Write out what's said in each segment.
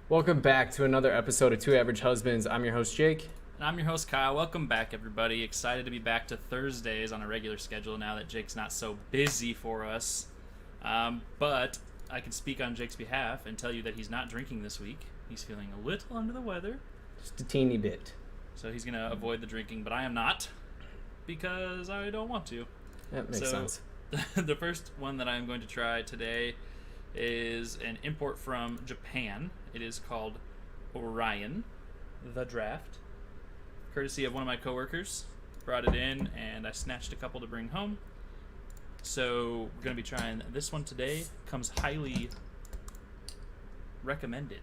Welcome back to another episode of Two Average Husbands. I'm your host, Jake. And I'm your host, Kyle. Welcome back, everybody. Excited to be back to Thursdays on a regular schedule now that Jake's not so busy for us. But I can speak on Jake's behalf and tell you that he's not drinking this week. He's feeling a little under the weather, Just a teeny bit. so he's going to avoid the drinking, but I am not because I don't want to. That makes sense. The first one that I'm going to try today is an import from Japan. It is called Orion, the Draft. Courtesy of one of my coworkers. Brought it in, and I snatched a couple to bring home. So we're going to be trying this one today. Comes highly recommended.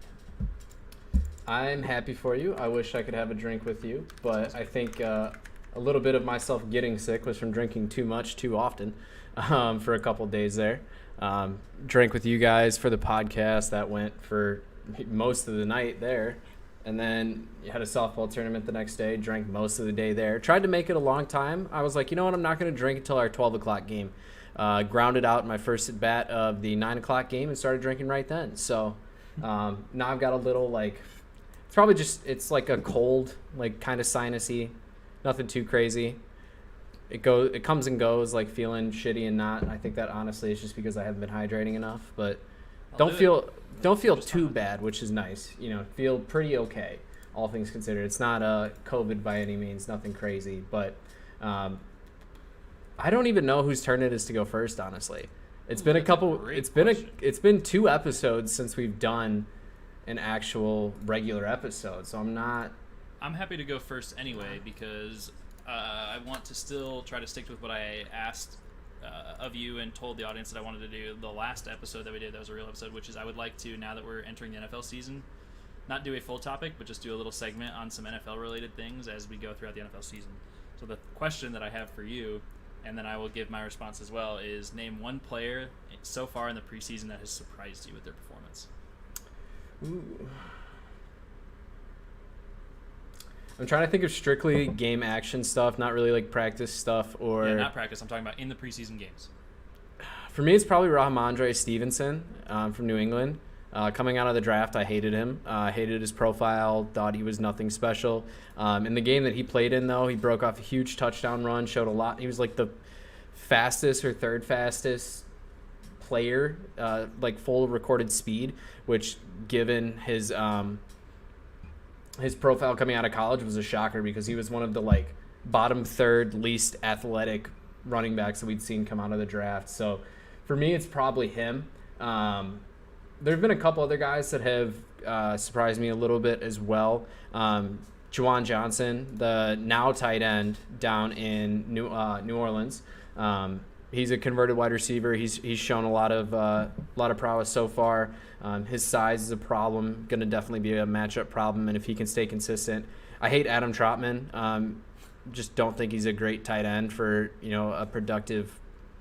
I'm happy for you. I wish I could have a drink with you, but I think a little bit of myself getting sick was from drinking too much too often for a couple days there. Drank with you guys for the podcast. That went for most of the night there. And then you had a softball tournament the next day, drank most of the day there. Tried to make it a long time. I was like, you know what, I'm not going to drink until our 12 o'clock game. Grounded out my first at bat of the 9 o'clock game and started drinking right then. So now I've got a little, like, it's probably just, it's like a cold, like kind of sinusy, nothing too crazy. It comes and goes, like feeling shitty and not. I think that honestly is just because I haven't been hydrating enough, but don't feel too bad, which is nice. You know, feel pretty okay, all things considered. It's not COVID by any means, nothing crazy, but I don't even know whose turn it is to go first. Honestly, it's been a couple. It's been 2 episodes since we've done an actual regular episode, so I'm happy to go first anyway because I want to still try to stick with what I asked of you and told the audience that I wanted to do the last episode that we did. That was a real episode, which is I would like to, now that we're entering the NFL season, not do a full topic, but just do a little segment on some NFL related things as we go throughout the NFL season. So the question that I have for you, and then I will give my response as well, is name one player so far in the preseason that has surprised you with their performance. Ooh. I'm trying to think of strictly game action stuff, not really like practice stuff or. Yeah, not practice. I'm talking about in the preseason games. For me, it's probably Rahamondre Stevenson from New England. Coming out of the draft, I hated him. Hated his profile. Thought he was nothing special. In the game that he played in, though, he broke off a huge touchdown run. Showed a lot. He was like the fastest or third fastest player, like full recorded speed, which given his profile coming out of college was a shocker because he was one of the like bottom third least athletic running backs that we'd seen come out of the draft. So for me, it's probably him. There have been a couple other guys that have surprised me a little bit as well. Juwan Johnson, the now tight end down in New Orleans. He's a converted wide receiver. He's shown a lot of prowess so far. His size is a problem, going to definitely be a matchup problem, and if he can stay consistent. I hate Adam Trautman. Just don't think he's a great tight end for at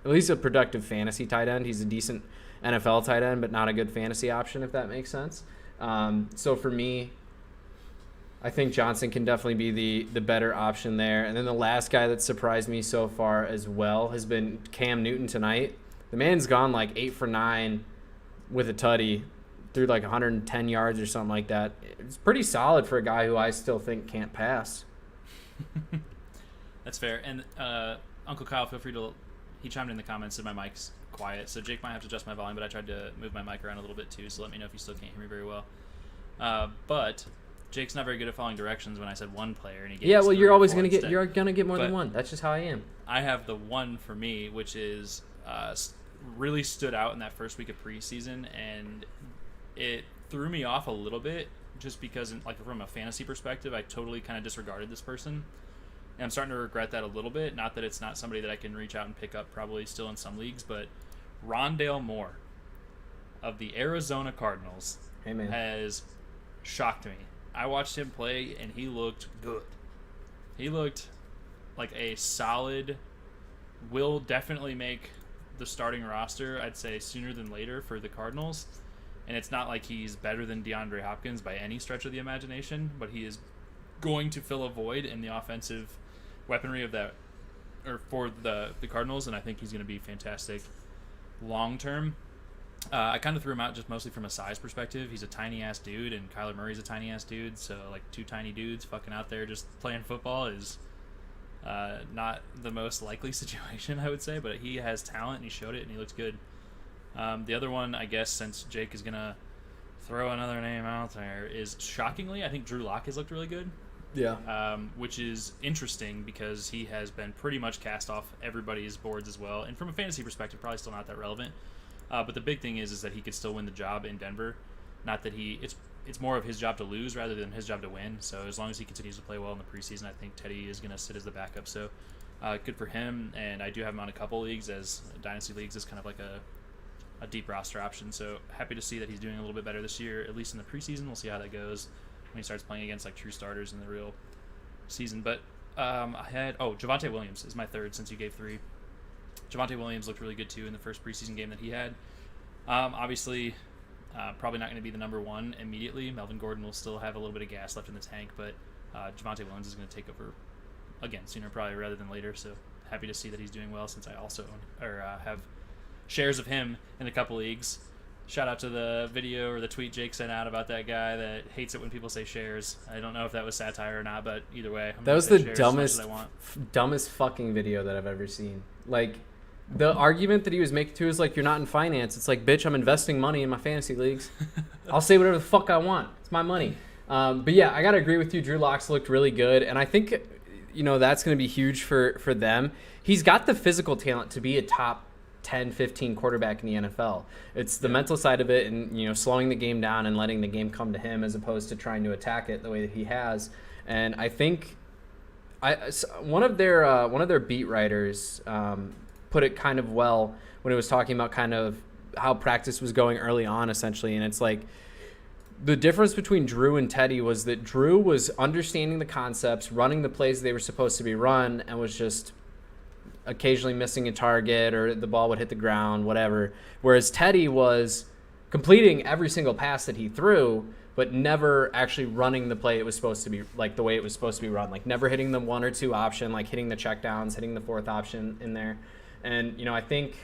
least a productive fantasy tight end. He's a decent NFL tight end, but not a good fantasy option, if that makes sense. So for me, I think Johnson can definitely be the better option there. And then the last guy that surprised me so far as well has been Cam Newton tonight. The man's gone like 8 for 9 with a tutty through like 110 yards or something like that. It's pretty solid for a guy who I still think can't pass. That's fair. And Uncle Kyle, feel free to... He chimed in the comments and my mic's quiet, so Jake might have to adjust my volume, but I tried to move my mic around a little bit too, so let me know if you still can't hear me very well. But Jake's not very good at following directions when I said one player, and he gave us well, three you're or always four gonna instead. you're gonna get more than But one. That's just how I am. I have the one for me, which is really stood out in that first week of preseason, and it threw me off a little bit just because, like, from a fantasy perspective, I totally kind of disregarded this person. And I'm starting to regret that a little bit. Not that it's not somebody that I can reach out and pick up probably still in some leagues, but Rondale Moore of the Arizona Cardinals has shocked me. I watched him play, and he looked good. He looked like a solid, will definitely make the starting roster, I'd say, sooner than later for the Cardinals. And it's not like he's better than DeAndre Hopkins by any stretch of the imagination, but he is going to fill a void in the offensive weaponry of that, or for the Cardinals, and I think he's going to be fantastic long term. I kind of threw him out just mostly from a size perspective. He's a tiny ass dude, and Kyler Murray's a tiny ass dude. So like two tiny dudes fucking out there just playing football is not the most likely situation, I would say. But he has talent, and he showed it, and he looks good. The other one, I guess, since Jake is gonna throw another name out there, is shockingly, I think Drew Lock has looked really good. Yeah. Which is interesting because he has been pretty much cast off everybody's boards as well. And from a fantasy perspective, probably still not that relevant. But the big thing is that he could still win the job in Denver. Not that it's more of his job to lose rather than his job to win. So as long as he continues to play well in the preseason, I think Teddy is going to sit as the backup. So good for him. And I do have him on a couple leagues as dynasty leagues as kind of like a deep roster option. So happy to see that he's doing a little bit better this year, at least in the preseason. We'll see how that goes when he starts playing against like true starters in the real season. But I had Javonte Williams is my third since you gave three. Javonte Williams looked really good too in the first preseason game that he had. Obviously, probably not going to be the number one immediately. Melvin Gordon will still have a little bit of gas left in the tank, but Javonte Williams is going to take over again sooner probably rather than later. So happy to see that he's doing well since I also have shares of him in a couple leagues. Shout out to the video or the tweet Jake sent out about that guy that hates it when people say shares. I don't know if that was satire or not, but either way, that was the dumbest fucking video that I've ever seen. Like, the argument that he was making too is like, you're not in finance. It's like, bitch, I'm investing money in my fantasy leagues. I'll say whatever the fuck I want. It's my money. But yeah, I gotta agree with you. Drew Lock's looked really good, and I think that's going to be huge for them. He's got the physical talent to be a top 10, 15 quarterback in the NFL. It's the mental side of it, and slowing the game down and letting the game come to him as opposed to trying to attack it the way that he has. And I think one of their beat writers put it kind of well when it was talking about kind of how practice was going early on, essentially. And it's like, the difference between Drew and Teddy was that Drew was understanding the concepts, running the plays they were supposed to be run, and was just occasionally missing a target or the ball would hit the ground, whatever. Whereas Teddy was completing every single pass that he threw, but never actually running the play it was supposed to be, like the way it was supposed to be run, like never hitting the 1 or 2 option, like hitting the checkdowns, hitting the 4th option in there. And, I think,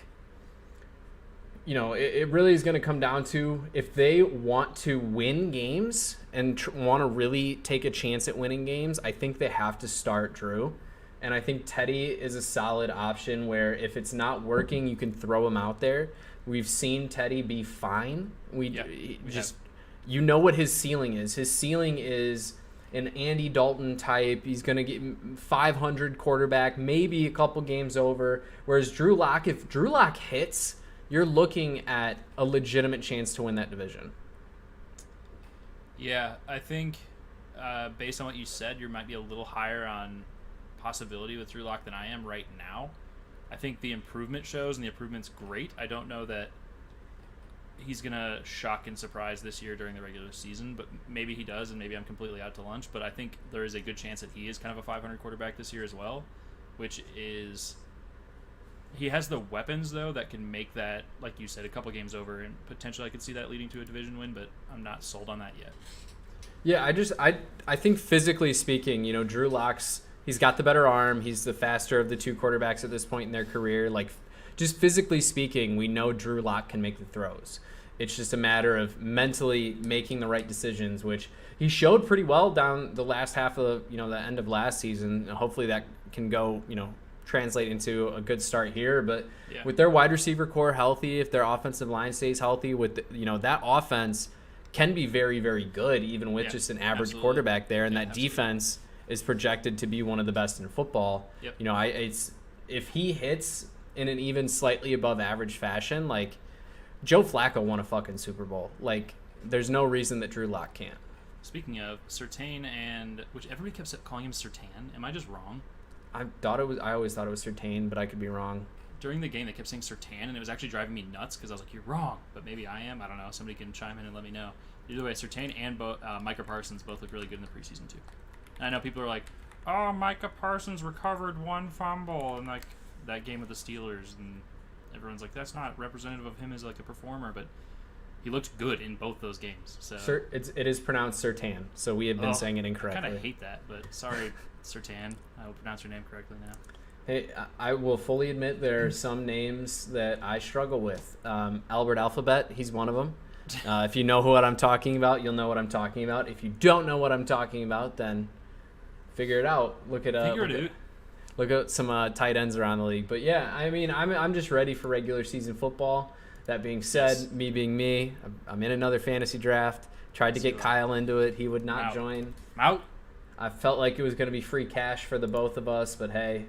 it really is going to come down to, if they want to win games and want to really take a chance at winning games, I think they have to start Drew. And I think Teddy is a solid option where if it's not working, you can throw him out there. We've seen Teddy be fine. You know what his ceiling is. His ceiling is an Andy Dalton type. He's going to get 500 quarterback, maybe a couple games over. Whereas Drew Lock, if Drew Lock hits, you're looking at a legitimate chance to win that division. Yeah, I think based on what you said, you might be a little higher on possibility with Drew Lock than I am right now. I think the improvement shows, and the improvement's great. I don't know that he's going to shock and surprise this year during the regular season, but maybe he does, and maybe I'm completely out to lunch. But I think there is a good chance that he is kind of a 500 quarterback this year as well, which is... He has the weapons, though, that can make that, like you said, a couple games over, and potentially I could see that leading to a division win, but I'm not sold on that yet. Yeah, I think physically speaking, Drew Lock's, he's got the better arm. He's the faster of the 2 quarterbacks at this point in their career. Like, just physically speaking, we know Drew Lock can make the throws. It's just a matter of mentally making the right decisions, which he showed pretty well down the last half of, the end of last season. Hopefully that can go, translate into a good start here. But with their wide receiver core healthy, if their offensive line stays healthy, with that offense can be very, very good, even with just an average quarterback there. And that defense is projected to be one of the best in football. Yep. If he hits in an even slightly above average fashion, like Joe Flacco won a fucking Super Bowl. Like, there's no reason that Drew Lock can't. Speaking of Surtain, which everybody kept calling him Surtain. Am I just wrong? I always thought it was Surtain, but I could be wrong. During the game, they kept saying Surtain, and it was actually driving me nuts because I was like, "You're wrong," but maybe I am. I don't know. Somebody can chime in and let me know. Either way, Surtain and Micah Parsons both look really good in the preseason too. And I know people are like, "Oh, Micah Parsons recovered 1 fumble in like that game with the Steelers," and everyone's like, "That's not representative of him as like a performer," but he looked good in both those games. So it is pronounced Surtain, so we have been saying it incorrectly. I kind of hate that, but sorry, Surtain. I will pronounce your name correctly now. Hey, I will fully admit there are some names that I struggle with. Albert Alphabet, he's one of them. If you know what I'm talking about, you'll know what I'm talking about. If you don't know what I'm talking about, then figure it out. Look at some tight ends around the league. But yeah, I mean, I'm just ready for regular season football. That being said, Yes. me being me, I'm in another fantasy draft. Tried to get Kyle into it. He would not Out. join. Out. I felt like it was going to be free cash for the both of us, but hey,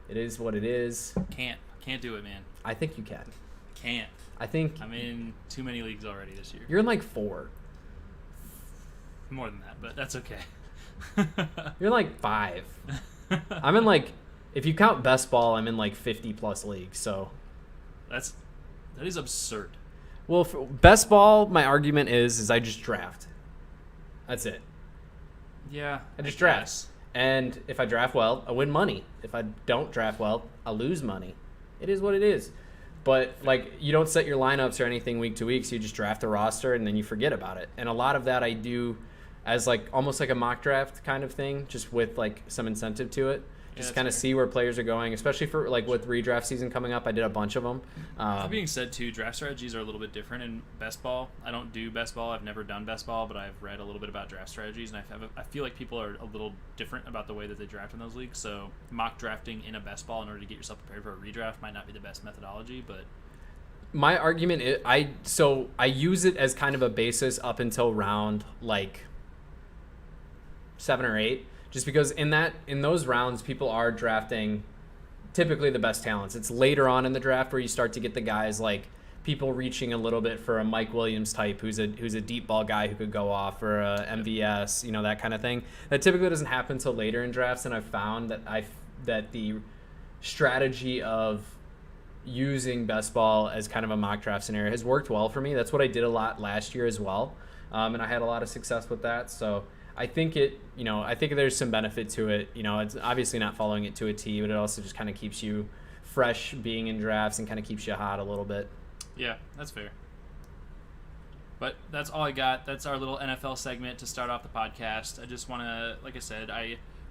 it is what it is. Can't do it, man. I think you can. Can't. I think I'm in too many leagues already this year. you're in like 4. More than that, but that's okay. You're in like 5. I'm in like, if you count best ball, I'm in like 50 plus leagues. So, that is absurd. well, for best ball, my argument is I just draft. That's it. Yeah, I just guess. draft. And if I draft well, I win money. If I don't draft well, I lose money. It is what it is. But like, you don't set your lineups or anything week to week, so you just draft a roster and then you forget about it. And a lot of that I do as like almost like a mock draft kind of thing, just with like some incentive to it. Just that's kind of fair. see where players are going, especially for like with redraft season coming up. I did a bunch of them. That being said, too, draft strategies are a little bit different in best ball. I don't do best ball. I've never done best ball, but I've read a little bit about draft strategies, and I feel like people are a little different about the way that they draft in those leagues. So mock drafting in a best ball in order to get yourself prepared for a redraft might not be the best methodology, but My argument is I use it as kind of a basis up until round like 7 or 8, just because in those rounds people are drafting typically the best talents. It's later on in the draft where you start to get the guys like people reaching a little bit for a Mike Williams type who's a deep ball guy who could go off, or a MVS, that kind of thing. That typically doesn't happen until later in drafts, and I've found that the strategy of using best ball as kind of a mock draft scenario has worked well for me. That's what I did a lot last year as well, and I had a lot of success with that. So I think I think there's some benefit to it. It's obviously not following it to a T, but it also just kind of keeps you fresh being in drafts and kind of keeps you hot a little bit. yeah, that's fair. But that's all I got. That's our little NFL segment to start off the podcast. I just want to, like I said,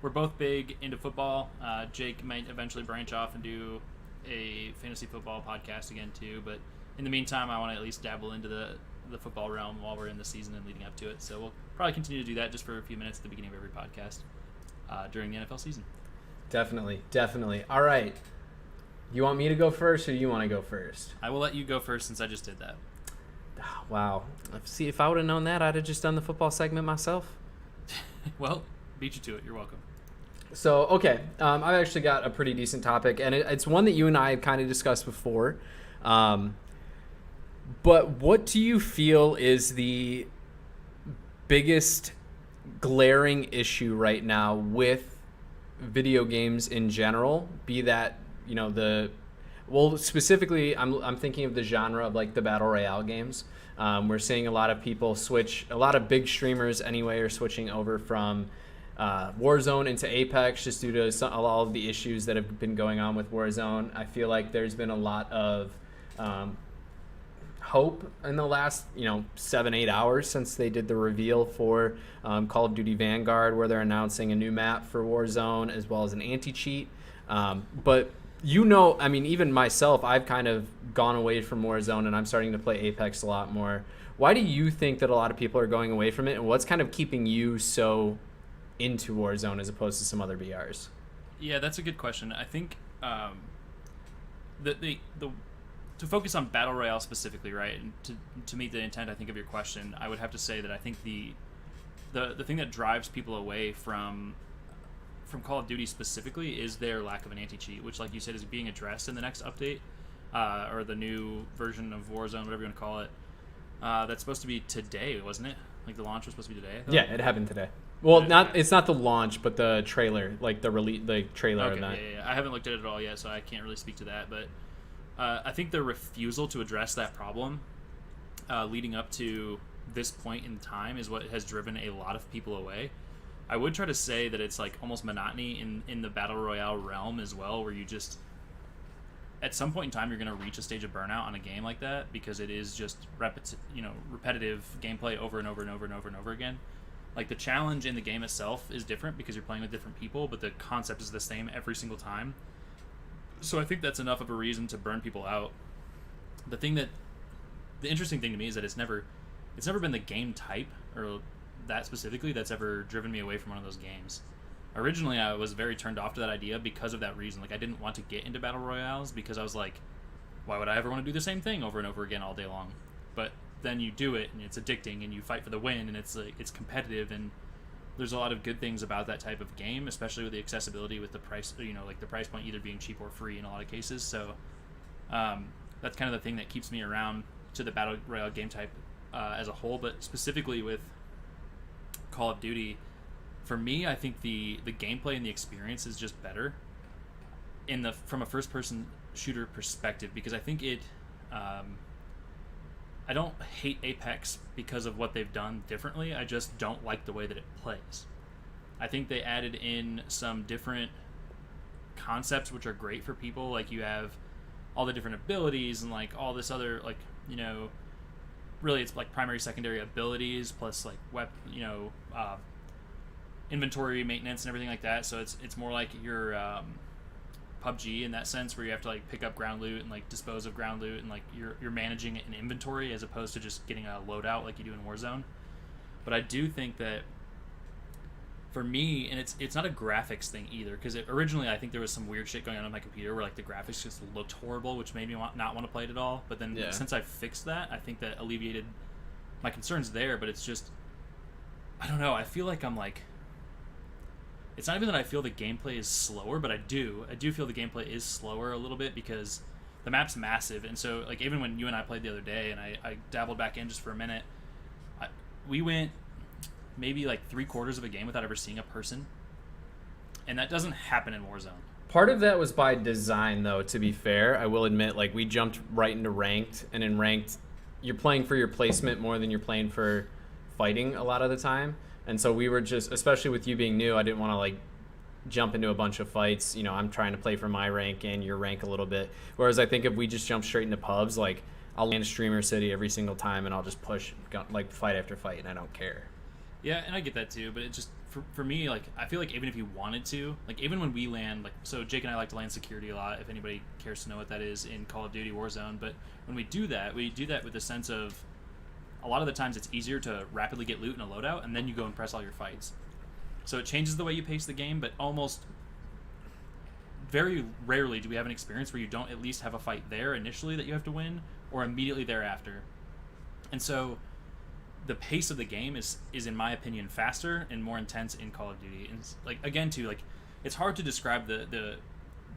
we're both big into football. Jake might eventually branch off and do a fantasy football podcast again too. But in the meantime, I want to at least dabble into the football realm while we're in the season and leading up to it. So we'll probably continue to do that just for a few minutes at the beginning of every podcast during the NFL season. Definitely. All right. You want me to go first, or you want to go first? I will let you go first since I just did that. Wow. See, if I would have known that, I'd have just done the football segment myself. Well, beat you to it. You're welcome. So, okay, I've actually got a pretty decent topic, and it's one that you and I had kind of discussed before. But what do you feel is the biggest glaring issue right now with video games in general? Be that, specifically, I'm thinking of the genre of like the battle royale games. We're seeing a lot of people switch, a lot of big streamers anyway are switching over from Warzone into Apex just due to all of the issues that have been going on with Warzone. I feel like there's been a lot of hope in the last 7-8 hours since they did the reveal for Call of Duty Vanguard, where they're announcing a new map for Warzone as well as an anti-cheat. But even myself, I've kind of gone away from Warzone and I'm starting to play Apex a lot more. Why do you think that a lot of people are going away from it, and what's kind of keeping you so into Warzone as opposed to some other BRs? Yeah, that's a good question. I think to focus on battle royale specifically, right, and to meet the intent, I think, of your question, I would have to say that I think the thing that drives people away from Call of Duty specifically is their lack of an anti-cheat, which, like you said, is being addressed in the next update, or the new version of Warzone, whatever you want to call it. That's supposed to be today, wasn't it? Like the launch was supposed to be today, I thought? Yeah, it happened today. Well, it's not the launch, but the trailer, like the trailer Okay, event. yeah. I haven't looked at it at all yet, so I can't really speak to that. But I think the refusal to address that problem leading up to this point in time is what has driven a lot of people away. I would try to say that it's like almost monotony in the battle royale realm as well, where you just at some point in time you're going to reach a stage of burnout on a game like that, because it is just repetitive gameplay over and over and over and over and over again. Like, the challenge in the game itself is different because you're playing with different people, but the concept is the same every single time. So I think that's enough of a reason to burn people out. The interesting thing to me is that it's never been the game type or that specifically that's ever driven me away from one of those games. Originally, I was very turned off to that idea because of that reason. Like, I didn't want to get into battle royales because I was like, why would I ever want to do the same thing over and over again all day long? But then you do it, and it's addicting, and you fight for the win, and it's like, it's competitive, and there's a lot of good things about that type of game, especially with the accessibility, with the price, like the price point either being cheap or free in a lot of cases. So that's kind of the thing that keeps me around to the battle royale game type as a whole. But specifically with Call of Duty, for me, I think the gameplay and the experience is just better from a first person shooter perspective, because I think it I don't hate Apex because of what they've done differently. I just don't like the way that it plays. I think they added in some different concepts which are great for people. Like, you have all the different abilities and like all this other, like, really it's like primary, secondary abilities plus like inventory maintenance and everything like that. So it's more like your PUBG in that sense, where you have to like pick up ground loot and like dispose of ground loot, and like you're managing it in inventory as opposed to just getting a loadout like you do in Warzone. But I do think that for me, and it's not a graphics thing either, because originally I think there was some weird shit going on my computer where like the graphics just looked horrible, which made me not want to play it at all. But then since I fixed that, I think that alleviated my concerns there. But it's just, I don't know, I feel like I'm like, it's not even that I feel the gameplay is slower, but I do feel the gameplay is slower a little bit because the map's massive. And so like even when you and I played the other day and I dabbled back in just for a minute, we went maybe like 3/4 of a game without ever seeing a person, and that doesn't happen in Warzone. Part of that was by design, though, to be fair. I will admit, like, we jumped right into ranked, and in ranked you're playing for your placement more than you're playing for fighting a lot of the time. And so we were just, especially with you being new, I didn't want to like jump into a bunch of fights. I'm trying to play for my rank and your rank a little bit. Whereas I think if we just jump straight into pubs, like, I'll land Streamer City every single time and I'll just push like fight after fight, and I don't care. Yeah, and I get that too, but it just, for me, like, I feel like even if you wanted to, like, even when we land, like, so Jake and I like to land security a lot, if anybody cares to know what that is in Call of Duty Warzone, but when we do that with the sense of, a lot of the times it's easier to rapidly get loot in a loadout, and then you go and press all your fights. So it changes the way you pace the game, but almost very rarely do we have an experience where you don't at least have a fight there initially that you have to win, or immediately thereafter. And so the pace of the game is in my opinion faster and more intense in Call of Duty. And like, again too, like, it's hard to describe the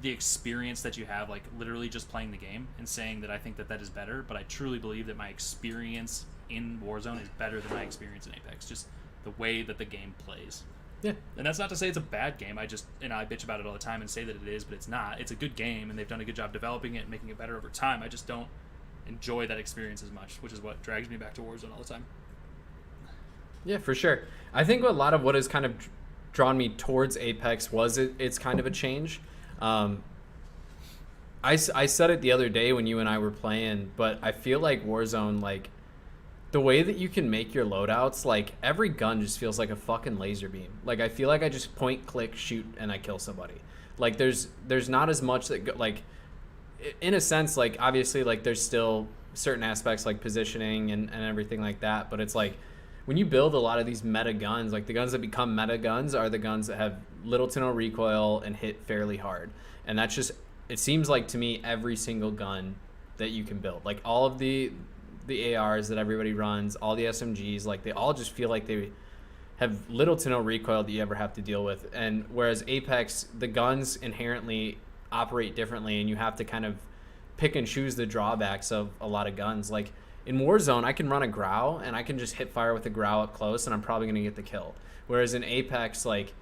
experience that you have, like, literally just playing the game and saying that I think that is better, but I truly believe that my experience in Warzone is better than my experience in Apex, just the way that the game plays. Yeah. And that's not to say it's a bad game. I bitch about it all the time and say that it is, but it's not. It's a good game, and they've done a good job developing it and making it better over time. I just don't enjoy that experience as much, which is what drags me back to Warzone all the time. Yeah, for sure. I think a lot of what has kind of drawn me towards Apex was it's kind of a change. I said it the other day when you and I were playing, but I feel like Warzone, like, the way that you can make your loadouts, like, every gun just feels like a fucking laser beam. Like, I feel like I just point, click, shoot, and I kill somebody. Like, there's not as much that, like, in a sense, like, obviously, like, there's still certain aspects like positioning and everything like that, but it's like, when you build a lot of these meta guns, like, the guns that become meta guns are the guns that have little to no recoil and hit fairly hard. And that's just, it seems like to me, every single gun that you can build, like all of the ARs that everybody runs, all the SMGs, like, they all just feel like they have little to no recoil that you ever have to deal with. And whereas Apex, the guns inherently operate differently, and you have to kind of pick and choose the drawbacks of a lot of guns. Like, in Warzone, I can run a Grau, and I can just hit fire with a Grau up close, and I'm probably going to get the kill. Whereas in Apex, like,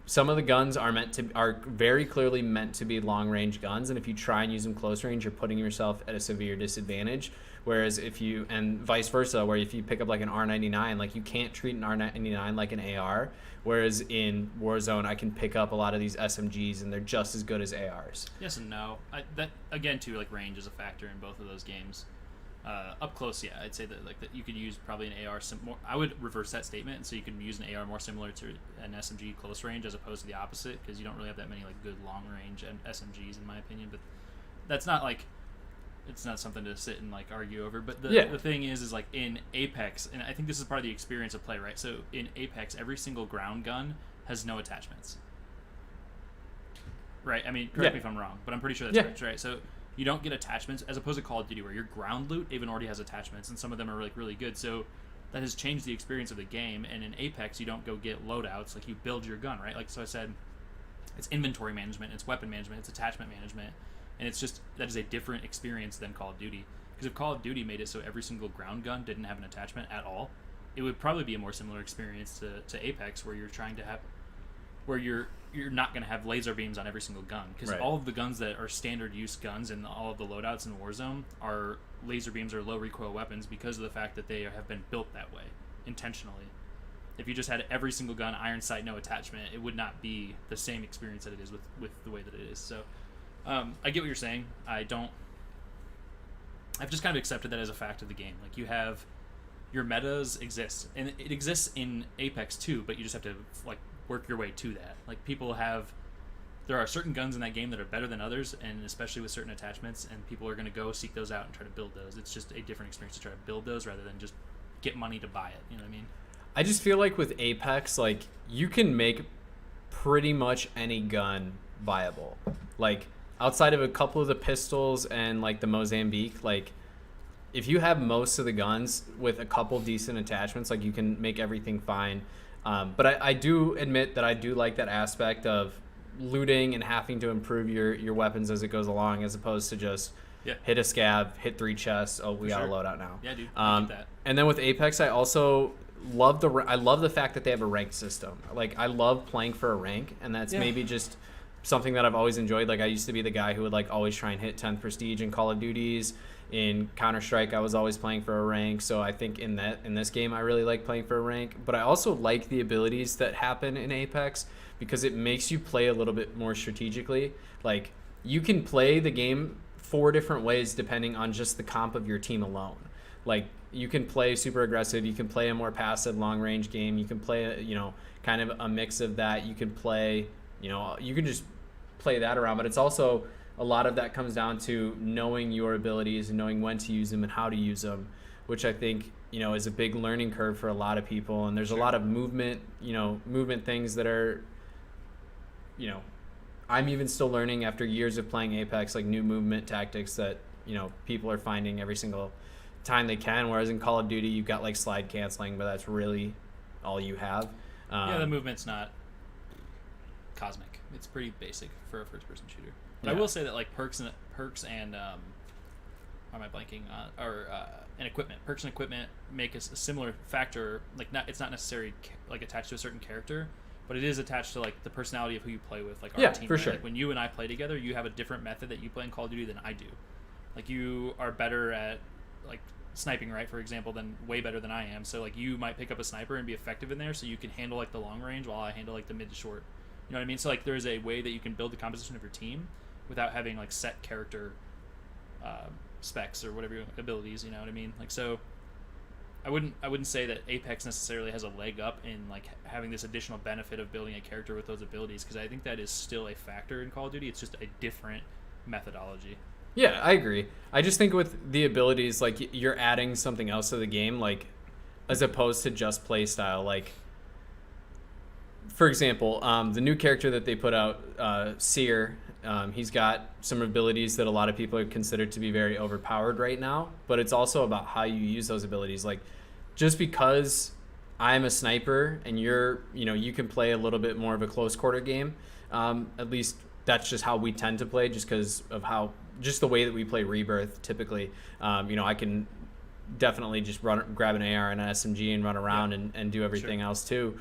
some of the guns are very clearly meant to be long-range guns, and if you try and use them close range, you're putting yourself at a severe disadvantage. Whereas and vice versa, where if you pick up like an R99, like, you can't treat an R99 like an AR. Whereas in Warzone, I can pick up a lot of these SMGs, and they're just as good as ARs. Yes and no. That, again, too, like, range is a factor in both of those games. Up close, yeah, I'd say that like that you could use probably an AR. More, I would reverse that statement, and so you could use an AR more similar to an SMG close range as opposed to the opposite, because you don't really have that many like good long range SMGs in my opinion. But that's not like it's not something to sit and like argue over. But the thing is like in Apex, and I think this is part of the experience of play, right? So in Apex, every single ground gun has no attachments, right? I mean, correct me if I'm wrong, but I'm pretty sure that's correct, right? So you don't get attachments as opposed to Call of Duty where your ground loot even already has attachments, and some of them are like really good. So that has changed the experience of the game. And in Apex, you don't go get loadouts, like you build your gun, right? Like so I said, it's inventory management, it's weapon management, it's attachment management, and it's just that is a different experience than Call of Duty. Because if Call of Duty made it so every single ground gun didn't have an attachment at all, it would probably be a more similar experience to Apex, where you're trying to have where you're not going to have laser beams on every single gun, because all of the guns that are standard use guns and all of the loadouts in Warzone are laser beams or low recoil weapons because of the fact that they have been built that way intentionally. If you just had every single gun iron sight, no attachment, it would not be the same experience that it is with the way that it is. So I get what you're saying. I've just kind of accepted that as a fact of the game. Like you have your metas exist, and it exists in Apex too, but you just have to like work your way to that. Like there are certain guns in that game that are better than others, and especially with certain attachments, and people are going to go seek those out and try to build those. It's just a different experience to try to build those rather than just get money to buy it. You know what I mean? I just feel like with Apex, like you can make pretty much any gun viable. Like outside of a couple of the pistols and like the Mozambique, like if you have most of the guns with a couple decent attachments, like you can make everything fine. But I do admit that I do like that aspect of looting and having to improve your weapons as it goes along, as opposed to just hit a scab, hit 3 chests. Oh, we got a loadout now. Yeah, dude. I get that. And then with Apex, I also love the fact that they have a rank system. Like I love playing for a rank, and that's maybe just something that I've always enjoyed. Like I used to be the guy who would like always try and hit 10th prestige in Call of Duties. In Counter-Strike, I was always playing for a rank, so I think in this game I really like playing for a rank. But I also like the abilities that happen in Apex because it makes you play a little bit more strategically. Like you can play the game 4 different ways depending on just the comp of your team alone. Like you can play super aggressive, you can play a more passive long-range game, you can play kind of a mix of that. You can play, you can just play that around, but it's also a lot of that comes down to knowing your abilities and knowing when to use them and how to use them, which I think, is a big learning curve for a lot of people. And there's a lot of movement things that are, I'm even still learning after years of playing Apex, like new movement tactics that, people are finding every single time they can. Whereas in Call of Duty, you've got like slide canceling, but that's really all you have. The movement's not cosmic. It's pretty basic for a first-person shooter. But I will say that like perks and why am I blanking and equipment. Perks and equipment make a similar factor. Like it's not necessarily like attached to a certain character, but it is attached to like the personality of who you play with. Like our team, for right? sure. Like when you and I play together, you have a different method that you play in Call of Duty than I do. Like you are better at like sniping, right? For example, way better than I am. So like you might pick up a sniper and be effective in there, so you can handle like the long range while I handle like the mid to short. You know what I mean? So like there's a way that you can build the composition of your team without having like set character specs or whatever abilities, you know what I mean? Like so I wouldn't say that Apex necessarily has a leg up in like having this additional benefit of building a character with those abilities, because I think that is still a factor in Call of Duty. It's just a different methodology. Yeah, I agree. I just think with the abilities, like you're adding something else to the game, like as opposed to just play style. Like for example, the new character that they put out, Seer, he's got some abilities that a lot of people are considered to be very overpowered right now, but it's also about how you use those abilities. Like just because I'm a sniper and you can play a little bit more of a close quarter game, at least that's just how we tend to play, just because of just the way that we play Rebirth typically. I can definitely just grab an AR and an SMG and run around and do everything else too.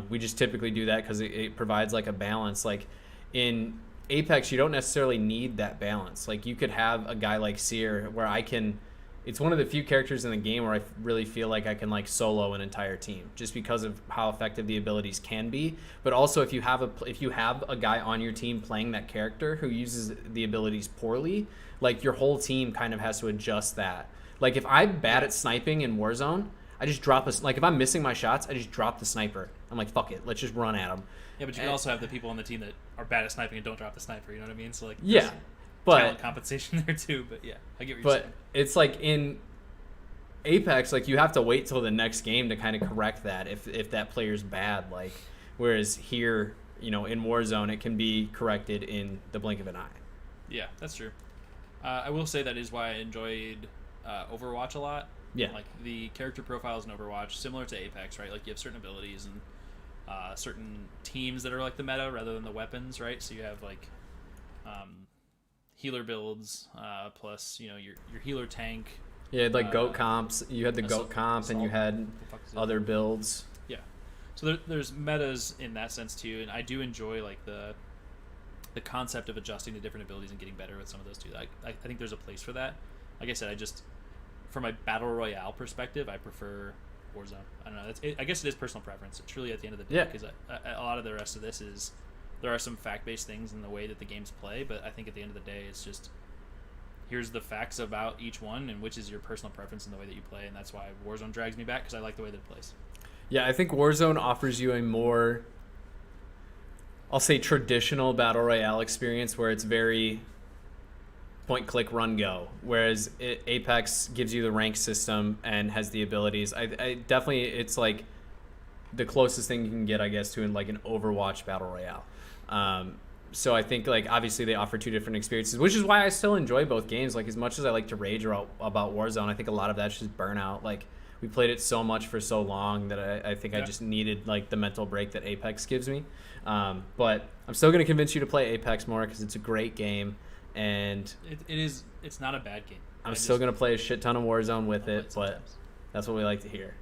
We just typically do that because it provides like a balance. Like in Apex, you don't necessarily need that balance. Like you could have a guy like Seer where it's one of the few characters in the game where I really feel like I can like solo an entire team just because of how effective the abilities can be. But also if you have a guy on your team playing that character who uses the abilities poorly, like your whole team kind of has to adjust that. Like if I'm bad at sniping in Warzone, I just drop like if I'm missing my shots, I just drop the sniper. I'm like, fuck it, let's just run at them. Yeah, but you can also have the people on the team that are bad at sniping and don't drop the sniper. You know what I mean? So like, Yeah, there's but talent compensation there too. But yeah, I get what you're saying. it's like in Apex, like you have to wait till the next game to kind of correct that if that player's bad. Like whereas here, in Warzone, it can be corrected in the blink of an eye. Yeah, that's true. I will say that is why I enjoyed Overwatch a lot. Yeah. Like the character profiles in Overwatch, similar to Apex, right? Like you have certain abilities and certain teams that are like the meta rather than the weapons, right? So you have like healer builds plus your healer tank. Yeah, like goat comps. You had the goat comp, and you had other builds. Yeah, so there's metas in that sense too, and I do enjoy like the concept of adjusting to different abilities and getting better with some of those too. I think there's a place for that. Like I said, from a battle royale perspective, I prefer Warzone. I don't know. I guess it is personal preference. It's truly at the end of the day, because a lot of the rest of this is there are some fact-based things in the way that the games play, but I think at the end of the day, it's just here's the facts about each one and which is your personal preference in the way that you play, and that's why Warzone drags me back because I like the way that it plays. Yeah, I think Warzone offers you a more, I'll say, traditional battle royale experience where it's very point, click, run, go. Whereas Apex gives you the rank system and has the abilities. I definitely, it's like the closest thing you can get, I guess, to like an Overwatch battle royale. So I think like obviously they offer two different experiences, which is why I still enjoy both games. Like as much as I like to rage about Warzone, I think a lot of that's just burnout. Like we played it so much for so long that I think I just needed like the mental break that Apex gives me. But I'm still going to convince you to play Apex more because it's a great game, and it's not a bad game. I'm still going to play a shit ton of Warzone with it, but that's what we like to hear.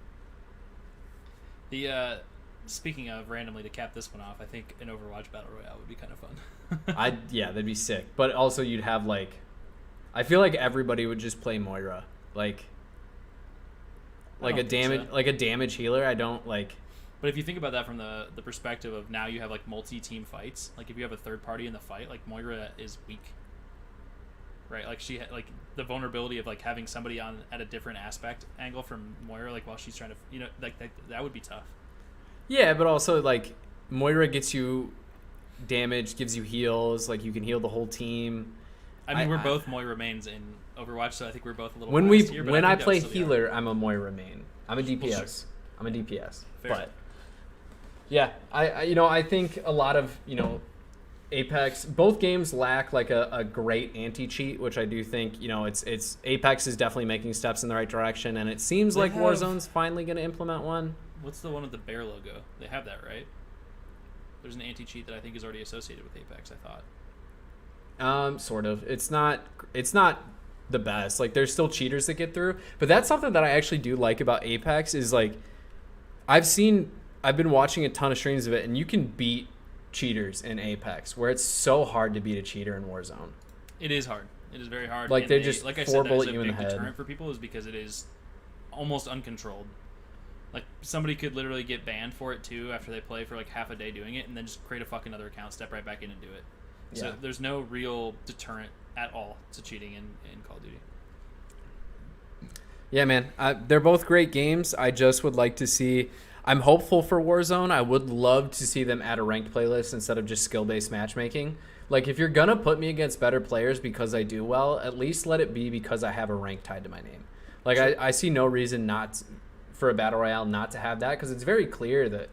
Speaking of randomly to cap this one off, I think an Overwatch battle royale would be kind of fun. That'd be sick. But also you'd have like, I feel like everybody would just play Moira, like a damage healer. I don't like. But if you think about that from the perspective of now you have like multi-team fights, like if you have a third party in the fight, like Moira is weak, right? Like she like the vulnerability of like having somebody on at a different aspect angle from Moira, like while she's trying to like that would be tough. Yeah, but also like Moira gets you damage, gives you heals, like you can heal the whole team. I mean, we're both Moira mains in Overwatch, so I think we're both a little. When I play healer, I'm a Moira main. I'm a DPS. Well, sure. I'm a DPS. Fair. But yeah, I think a lot of Apex, both games lack like a great anti-cheat, which I do think it's Apex is definitely making steps in the right direction, and it seems like Warzone's finally going to implement one. What's the one with the bear logo? They have that, right? There's an anti-cheat that I think is already associated with Apex, I thought. Sort of. It's not the best. Like there's still cheaters that get through, but that's something that I actually do like about Apex is like I've been watching a ton of streams of it, and you can beat cheaters in Apex where it's so hard to beat a cheater in Warzone. It is hard. It is very hard. Like they just like I four said, bullet you in the big head. deterrent for people is because it is almost uncontrolled. Like somebody could literally get banned for it too after they play for like half a day doing it, and then just create a fucking other account, step right back in and do it. Yeah. So there's no real deterrent at all to cheating in Call of Duty. Yeah, man. They're both great games. I just would like to see. I'm hopeful for Warzone. I would love to see them add a ranked playlist instead of just skill-based matchmaking. Like if you're gonna put me against better players because I do well, at least let it be because I have a rank tied to my name. Like sure. I see no reason for a battle royale not to have that, because it's very clear that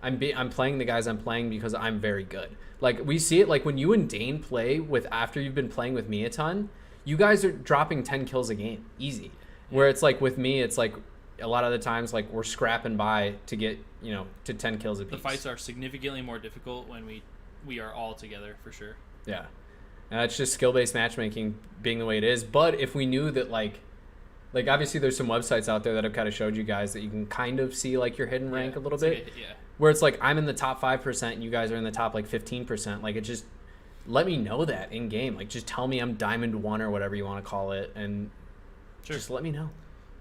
I'm playing the guys I'm playing because I'm very good. Like we see it like when you and Dane play with after you've been playing with me a ton, you guys are dropping 10 kills a game easy. Where it's like with me, it's like a lot of the times like we're scrapping by to get to 10 kills a piece. The fights are significantly more difficult when we are all together for sure. Yeah, it's just skill-based matchmaking being the way it is. But if we knew that like obviously there's some websites out there that have kind of showed you guys that you can kind of see like your hidden rank a little bit. Where it's like I'm in the top 5% and you guys are in the top like 15%. Like it just let me know that in game. Like just tell me I'm Diamond 1 or whatever you want to call it, and just let me know.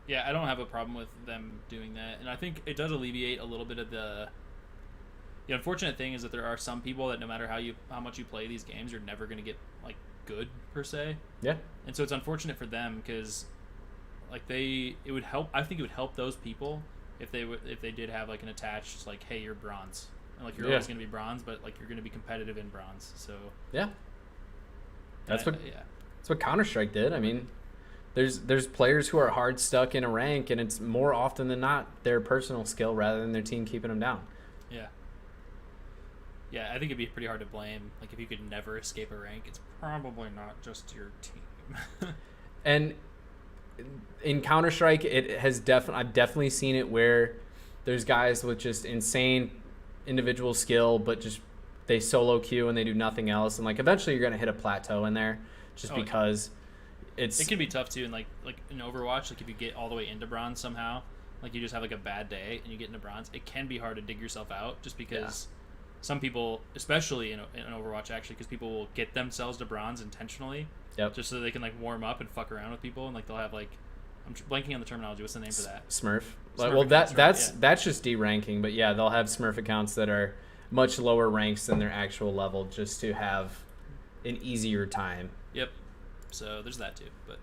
Yeah, I don't have a problem with them doing that, and I think it does alleviate a little bit of the unfortunate thing is that there are some people that no matter how much you play these games, you're never going to get like good per se. Yeah. And so it's unfortunate for them because like it would help. I think it would help those people if they did have like an attached like, hey, you're bronze, and like you're always going to be bronze, but like you're going to be competitive in bronze. So yeah, that's what yeah. That's what Counter-Strike did. I mean, there's players who are hard stuck in a rank, and it's more often than not their personal skill rather than their team keeping them down. Yeah. Yeah, I think it'd be pretty hard to blame. Like, if you could never escape a rank, it's probably not just your team. And in Counter-Strike, I've definitely seen it where there's guys with just insane individual skill, but just they solo queue and they do nothing else. And like eventually you're gonna hit a plateau in there, just because it can be tough too. And like in Overwatch, like if you get all the way into bronze somehow, like you just have like a bad day and you get into bronze, it can be hard to dig yourself out, just because. Yeah. Some people, especially in Overwatch, actually, because people will get themselves to bronze intentionally, just so they can like warm up and fuck around with people, and like they'll have like, I'm blanking on the terminology. What's the name for that? Smurf. Well, that's just de-ranking, but yeah, they'll have Smurf accounts that are much lower ranks than their actual level, just to have an easier time. Yep. So there's that too, but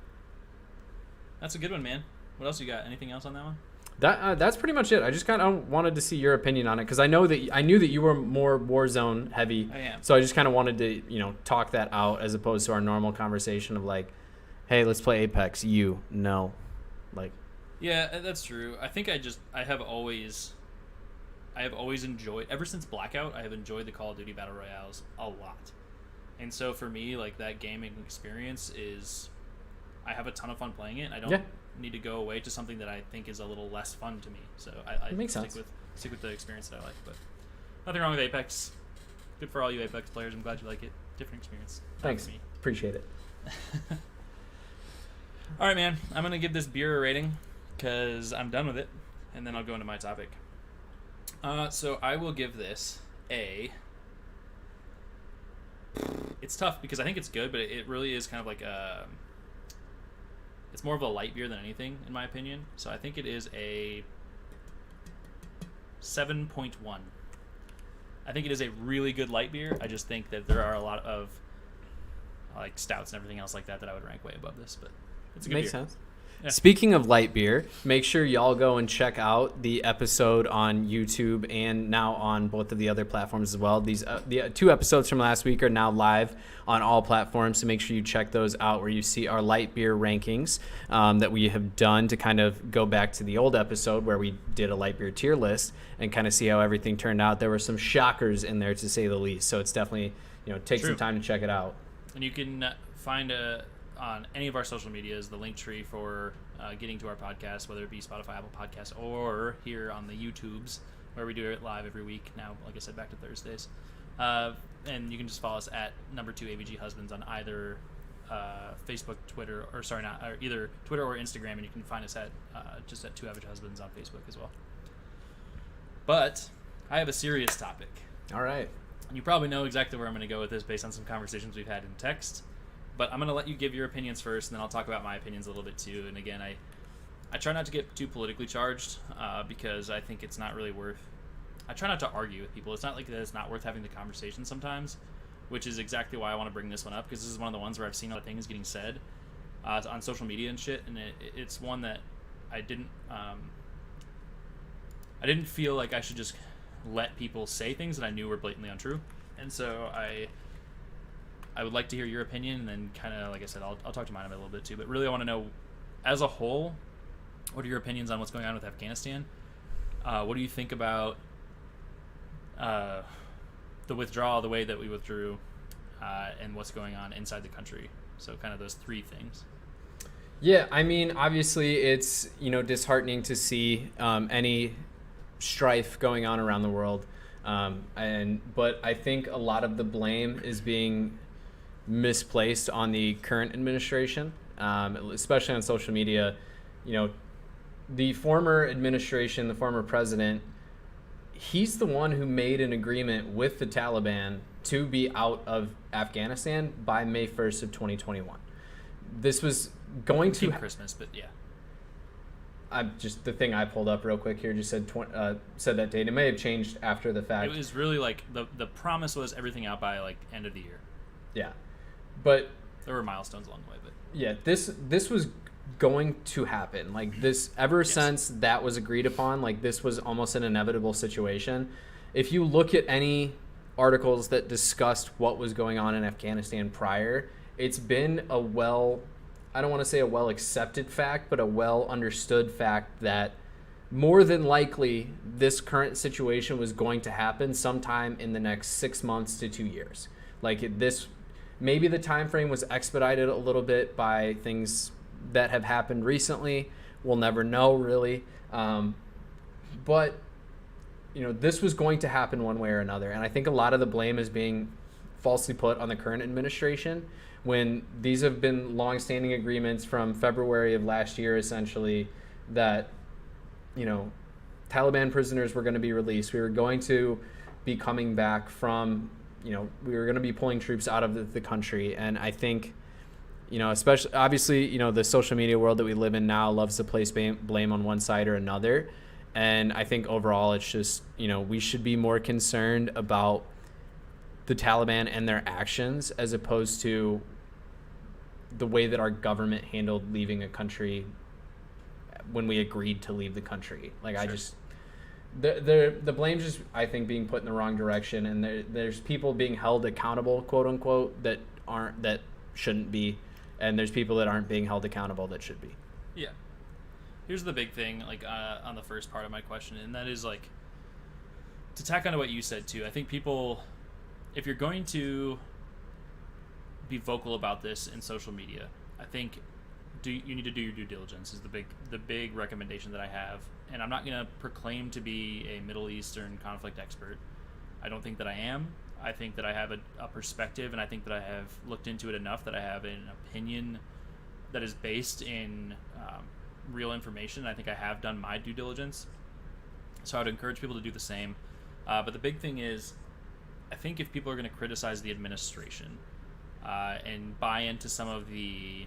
that's a good one, man. What else you got? Anything else on that one? That's pretty much it. I just kind of wanted to see your opinion on it because I knew that you were more Warzone heavy. I am. So I just kind of wanted to talk that out as opposed to our normal conversation of like, hey, let's play Apex. No, like. Yeah, that's true. I think I have always enjoyed, ever since Blackout, I have enjoyed the Call of Duty Battle Royales a lot. And so for me, like that gaming experience is, I have a ton of fun playing it. And I don't. Yeah. Need to go away to something that I think is a little less fun to me. So I stick with the experience that I like. But nothing wrong with Apex. Good for all you Apex players. I'm glad you like it. Different experience. Thanks. Me. Appreciate it. All right, man. I'm gonna give this beer a rating because I'm done with it, and then I'll go into my topic. So I will give this a. It's tough because I think it's good, but it really is kind of like a. It's more of a light beer than anything, in my opinion. So I think it is a 7.1. I think it is a really good light beer. I just think that there are a lot of like stouts and everything else like that I would rank way above this. But it's a good beer. Makes sense. Yeah. Speaking of light beer, make sure y'all go and check out the episode on YouTube and now on both of the other platforms as well. The 2 episodes from last week are now live on all platforms, so make sure you check those out where you see our light beer rankings that we have done to kind of go back to the old episode where we did a light beer tier list and kind of see how everything turned out. There were some shockers in there, to say the least, so it's definitely, take some time to check it out. And you can find on any of our social medias, the link tree for getting to our podcast, whether it be Spotify, Apple Podcasts, or here on the YouTubes, where we do it live every week. Now, like I said, back to Thursdays. And you can just follow us at #2 AVG Husbands on either Facebook, Twitter, or either Twitter or Instagram, and you can find us at just at 2 Average Husbands on Facebook as well. But I have a serious topic. All right. You probably know exactly where I'm going to go with this based on some conversations we've had in text. But I'm going to let you give your opinions first, and then I'll talk about my opinions a little bit too. And again, I try not to get too politically charged because I think it's not really worth... I try not to argue with people. It's not like that it's not worth having the conversation sometimes, which is exactly why I want to bring this one up, because this is one of the ones where I've seen a lot of things getting said on social media and shit, and it's one that I didn't feel like I should just let people say things that I knew were blatantly untrue. And so I would like to hear your opinion, and then kind of, like I said, I'll talk to mine a little bit too. But really, I want to know, as a whole, what are your opinions on what's going on with Afghanistan? What do you think about the withdrawal, the way that we withdrew, and what's going on inside the country? So kind of those 3 things. Yeah, I mean, obviously it's, disheartening to see any strife going on around the world. But I think a lot of the blame is being misplaced on the current administration, especially on social media. The former administration, the former president, he's the one who made an agreement with the Taliban to be out of Afghanistan by May 1st of 2021. This was going to Christmas, but yeah. The thing I pulled up real quick here just said that date. It may have changed after the fact. It was really like the promise was everything out by like end of the year. Yeah, but there were milestones along the way. But yeah, this was going to happen. Like this, ever Yes. since that was agreed upon, like this was almost an inevitable situation. If you look at any articles that discussed what was going on in Afghanistan prior, it's been a well, I don't want to say a well accepted fact, but a well understood fact that more than likely this current situation was going to happen sometime in the next 6 months to 2 years. Like this, maybe the time frame was expedited a little bit by things that have happened recently. We'll never know really, but this was going to happen one way or another, and I think a lot of the blame is being falsely put on the current administration when these have been long-standing agreements from February of last year, essentially, that Taliban prisoners were going to be released. We were going to be coming back from, we were going to be pulling troops out of the country. And I think, especially, obviously, the social media world that we live in now loves to place blame on one side or another. And I think overall it's just, we should be more concerned about the Taliban and their actions as opposed to the way that our government handled leaving a country when we agreed to leave the country. Like, sure. I just the blame's just, I think, being put in the wrong direction, and there's people being held accountable, quote unquote, that shouldn't be, and there's people that aren't being held accountable that should be. Yeah. Here's the big thing, like, on the first part of my question, and that is, like, to tack onto what you said too. I think people, if you're going to be vocal about this in social media, I think you need to do your due diligence is the big recommendation that I have. And I'm not going to proclaim to be a Middle Eastern conflict expert. I don't think that I am. I think that I have a perspective, and I think that I have looked into it enough that I have an opinion that is based in real information. I think I have done my due diligence. So I would encourage people to do the same. But the big thing is, I think if people are going to criticize the administration and buy into some of the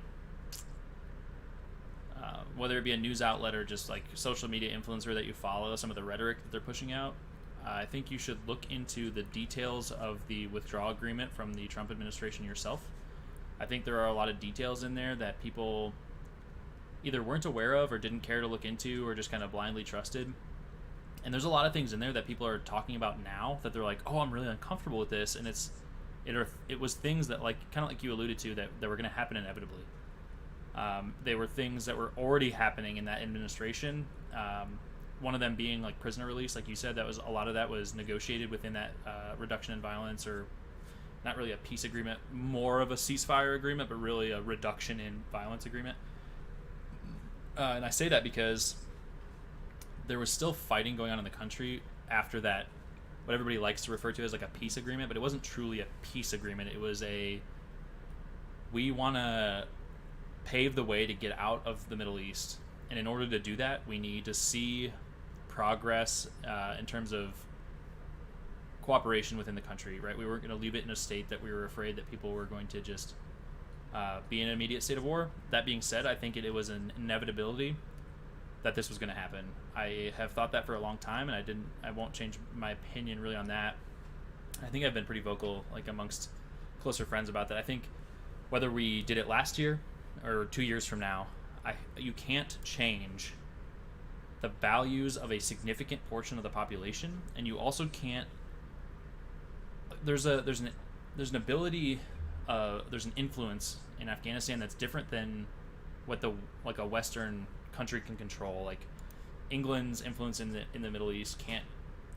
whether it be a news outlet or just like social media influencer that you follow, some of the rhetoric that they're pushing out, I think you should look into the details of the withdrawal agreement from the Trump administration yourself. I think there are a lot of details in there that people either weren't aware of or didn't care to look into or just kind of blindly trusted. And there's a lot of things in there that people are talking about now that they're like, oh, I'm really uncomfortable with this. And it was things that, like, kind of like you alluded to, that were going to happen inevitably. They were things that were already happening in that administration. One of them being like prisoner release, like you said, a lot of that was negotiated within that reduction in violence, or not really a peace agreement, more of a ceasefire agreement, but really a reduction in violence agreement. And I say that because there was still fighting going on in the country after that, what everybody likes to refer to as like a peace agreement, but it wasn't truly a peace agreement. It was we want to pave the way to get out of the Middle East, and in order to do that, we need to see progress in terms of cooperation within the country, right? We weren't going to leave it in a state that we were afraid that people were going to just be in an immediate state of war. That being said, I think it was an inevitability that this was going to happen. I have thought that for a long time, and I won't change my opinion really on that. I think I've been pretty vocal, like, amongst closer friends about that. I think whether we did it last year or 2 years from now, you can't change the values of a significant portion of the population, and you also can't. There's an ability, there's an influence in Afghanistan that's different than what a Western country can control. Like, England's influence in the Middle East can't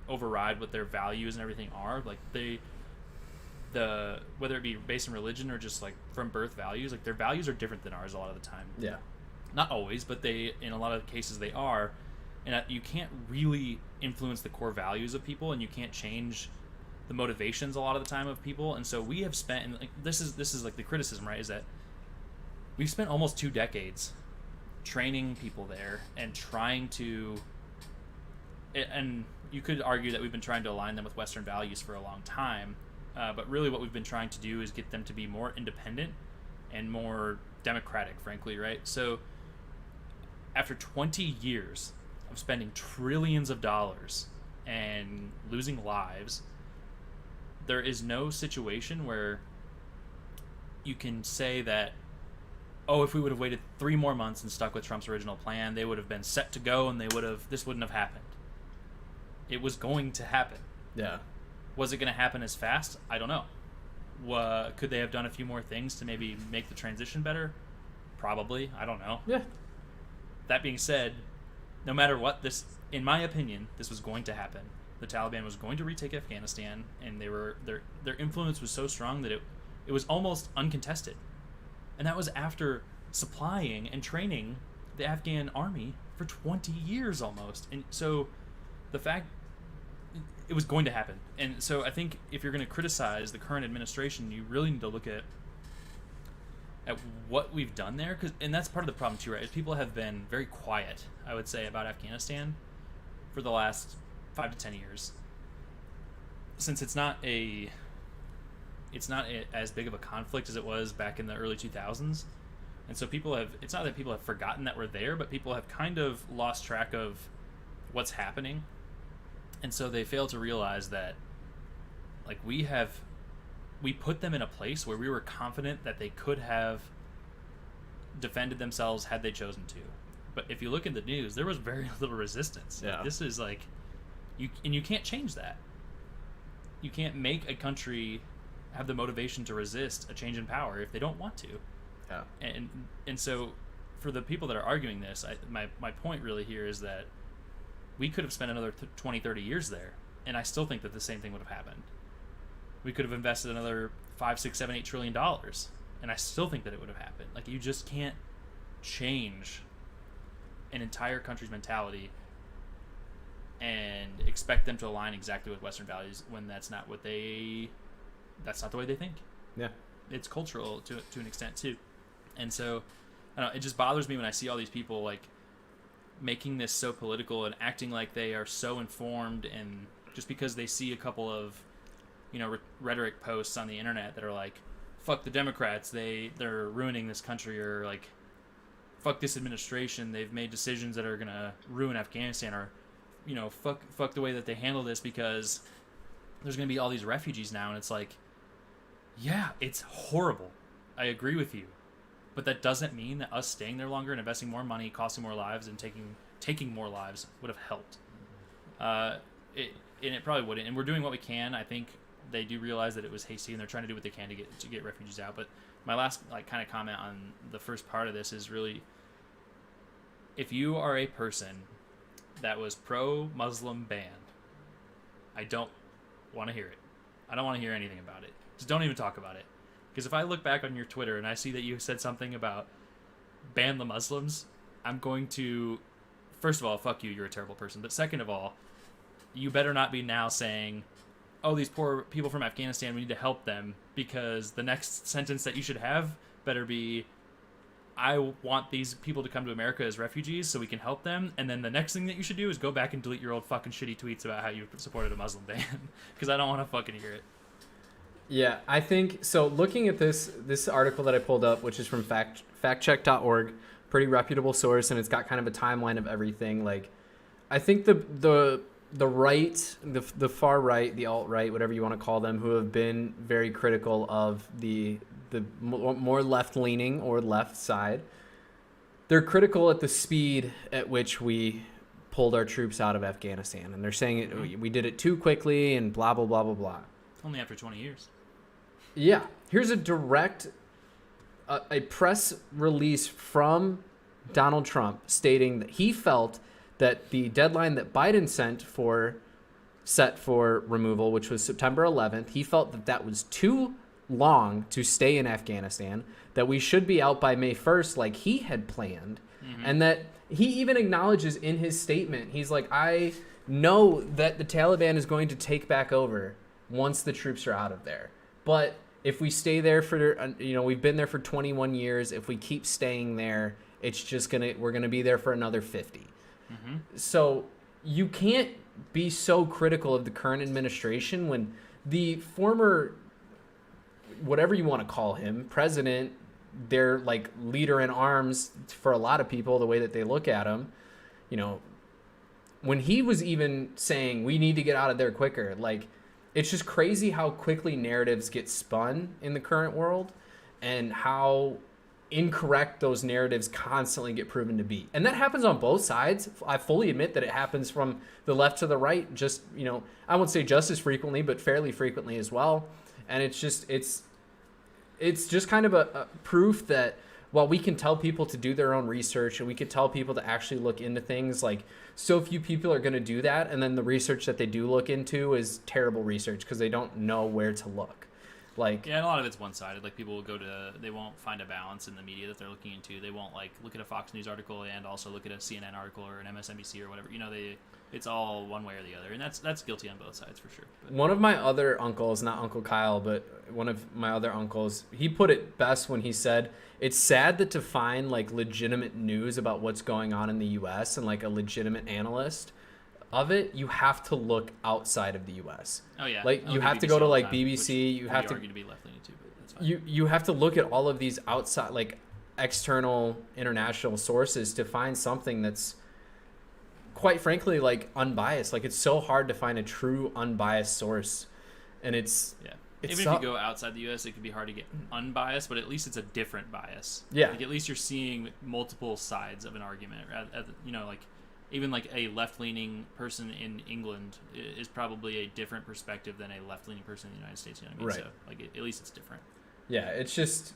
override what their values and everything are. Like, whether it be based in religion or just like from birth values, like their values are different than ours a lot of the time. Yeah. Not always, but in a lot of cases they are. And you can't really influence the core values of people, and you can't change the motivations a lot of the time of people. And so we have spent, and like, this is like the criticism, right, is that we've spent almost 2 decades training people there and trying to, and you could argue that we've been trying to align them with Western values for a long time, but really what we've been trying to do is get them to be more independent and more democratic, frankly, right? So after 20 years of spending trillions of dollars and losing lives, there is no situation where you can say that oh, if we would have waited 3 more months and stuck with Trump's original plan, they would have been set to go, and this wouldn't have happened. It was going to happen. Yeah. Was it going to happen as fast? I don't know. Could they have done a few more things to maybe make the transition better? Probably. I don't know. Yeah. That being said, no matter what, this, in my opinion, this was going to happen. The Taliban was going to retake Afghanistan, and their influence was so strong that it was almost uncontested. And that was after supplying and training the Afghan army for 20 years almost. And so the fact it was going to happen. And so I think if you're going to criticize the current administration, you really need to look at what we've done there, and that's part of the problem too, right? Is people have been very quiet, I would say, about Afghanistan for the last 5 to 10 years, since it's not as big of a conflict as it was back in the early 2000s, and so it's not that people have forgotten that we're there, but people have kind of lost track of what's happening, and so they fail to realize that, like, we put them in a place where we were confident that they could have defended themselves had they chosen to. But if you look at the news, there was very little resistance. Yeah. Like, this is like, you can't change that. You can't make a country have the motivation to resist a change in power if they don't want to. Yeah. And so for the people that are arguing this, my point really here is that we could have spent another 20, 30 years there, and I still think that the same thing would have happened. We could have invested another 5, 6, 7, $8 trillion, and I still think that it would have happened. Like, you just can't change an entire country's mentality and expect them to align exactly with Western values when that's not the way they think. Yeah. It's cultural to an extent too. And so, I don't know, it just bothers me when I see all these people like making this so political and acting like they are so informed, and just because they see a couple of, you know, rhetoric posts on the internet that are like, fuck the Democrats, they're ruining this country, or like, fuck this administration, they've made decisions that are gonna ruin Afghanistan, or, you know, fuck the way that they handle this because there's gonna be all these refugees now. And it's like, yeah, it's horrible, I agree with you, but that doesn't mean that us staying there longer and investing more money, costing more lives, and taking more lives would have helped. It probably wouldn't, and we're doing what we can. I think they do realize that it was hasty, and they're trying to do what they can to get refugees out. But my last kind of comment on the first part of this is really, if you are a person that was pro-Muslim ban, I don't want to hear it. I don't want to hear anything about it. Just don't even talk about it. Because if I look back on your Twitter and I see that you said something about ban the Muslims, I'm going to, first of all, fuck you, you're a terrible person. But second of all, you better not be now saying, oh, these poor people from Afghanistan, we need to help them, because the next sentence that you should have better be, I want these people to come to America as refugees so we can help them. And then the next thing that you should do is go back and delete your old fucking shitty tweets about how you supported a Muslim ban, because I don't want to fucking hear it. Yeah, I think so. Looking at this article that I pulled up, which is from factcheck.org, pretty reputable source, and it's got kind of a timeline of everything. Like, I think the right, the far right, the alt right, whatever you want to call them, who have been very critical of the more left leaning or left side, they're critical at the speed at which we pulled our troops out of Afghanistan, and they're saying we did it too quickly and blah blah blah blah blah. Only after 20 years. Yeah. Here's a direct a press release from Donald Trump stating that he felt that the deadline that Biden set for removal, which was September 11th, he felt that was too long to stay in Afghanistan, that we should be out by May 1st like he had planned, and that he even acknowledges in his statement, he's like, I know that the Taliban is going to take back over once the troops are out of there. But if we stay there for, we've been there for 21 years. If we keep staying there, we're going to be there for another 50. Mm-hmm. So you can't be so critical of the current administration when the former, whatever you want to call him, president, their like leader in arms for a lot of people, the way that they look at him, when he was even saying we need to get out of there quicker, like, it's just crazy how quickly narratives get spun in the current world, and how incorrect those narratives constantly get proven to be. And that happens on both sides. I fully admit that it happens from the left to the right, just, I won't say just as frequently, but fairly frequently as well. And it's just kind of a proof that while we can tell people to do their own research and we can tell people to actually look into things, like so few people are going to do that. And then the research that they do look into is terrible research because they don't know where to look. Like, yeah, and a lot of it's one-sided. Like, people will they won't find a balance in the media that they're looking into. They won't, like, look at a Fox News article and also look at a CNN article or an MSNBC or whatever. It's all one way or the other, and that's guilty on both sides for sure. But one of my other uncles, not Uncle Kyle, but one of my other uncles, he put it best when he said, it's sad that to find, like, legitimate news about what's going on in the U.S. and, like, a legitimate analyst of it, you have to look outside of the U.S. Oh yeah, like you have to go to like BBC. You have to argue to be left leaning too, but that's fine. You have to look at all of these outside, like external international sources to find something that's quite frankly like unbiased. Like it's so hard to find a true unbiased source, and it's even if you go outside the U.S., it can be hard to get unbiased, but at least it's a different bias. Yeah, like at least you're seeing multiple sides of an argument. Like. Even like a left-leaning person in England is probably a different perspective than a left-leaning person in the United States. You know what I mean? Right. So like at least it's different. Yeah, it's just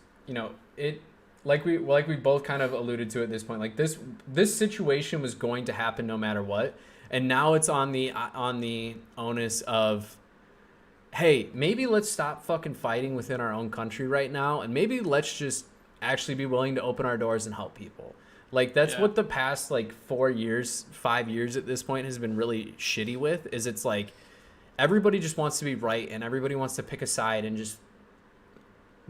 it like we both kind of alluded to at this point. Like this situation was going to happen no matter what, and now it's on the onus of, hey, maybe let's stop fucking fighting within our own country right now, and maybe let's just actually be willing to open our doors and help people. Like that's what the past like 4 years, 5 years at this point has been really shitty with, is it's like everybody just wants to be right and everybody wants to pick a side and just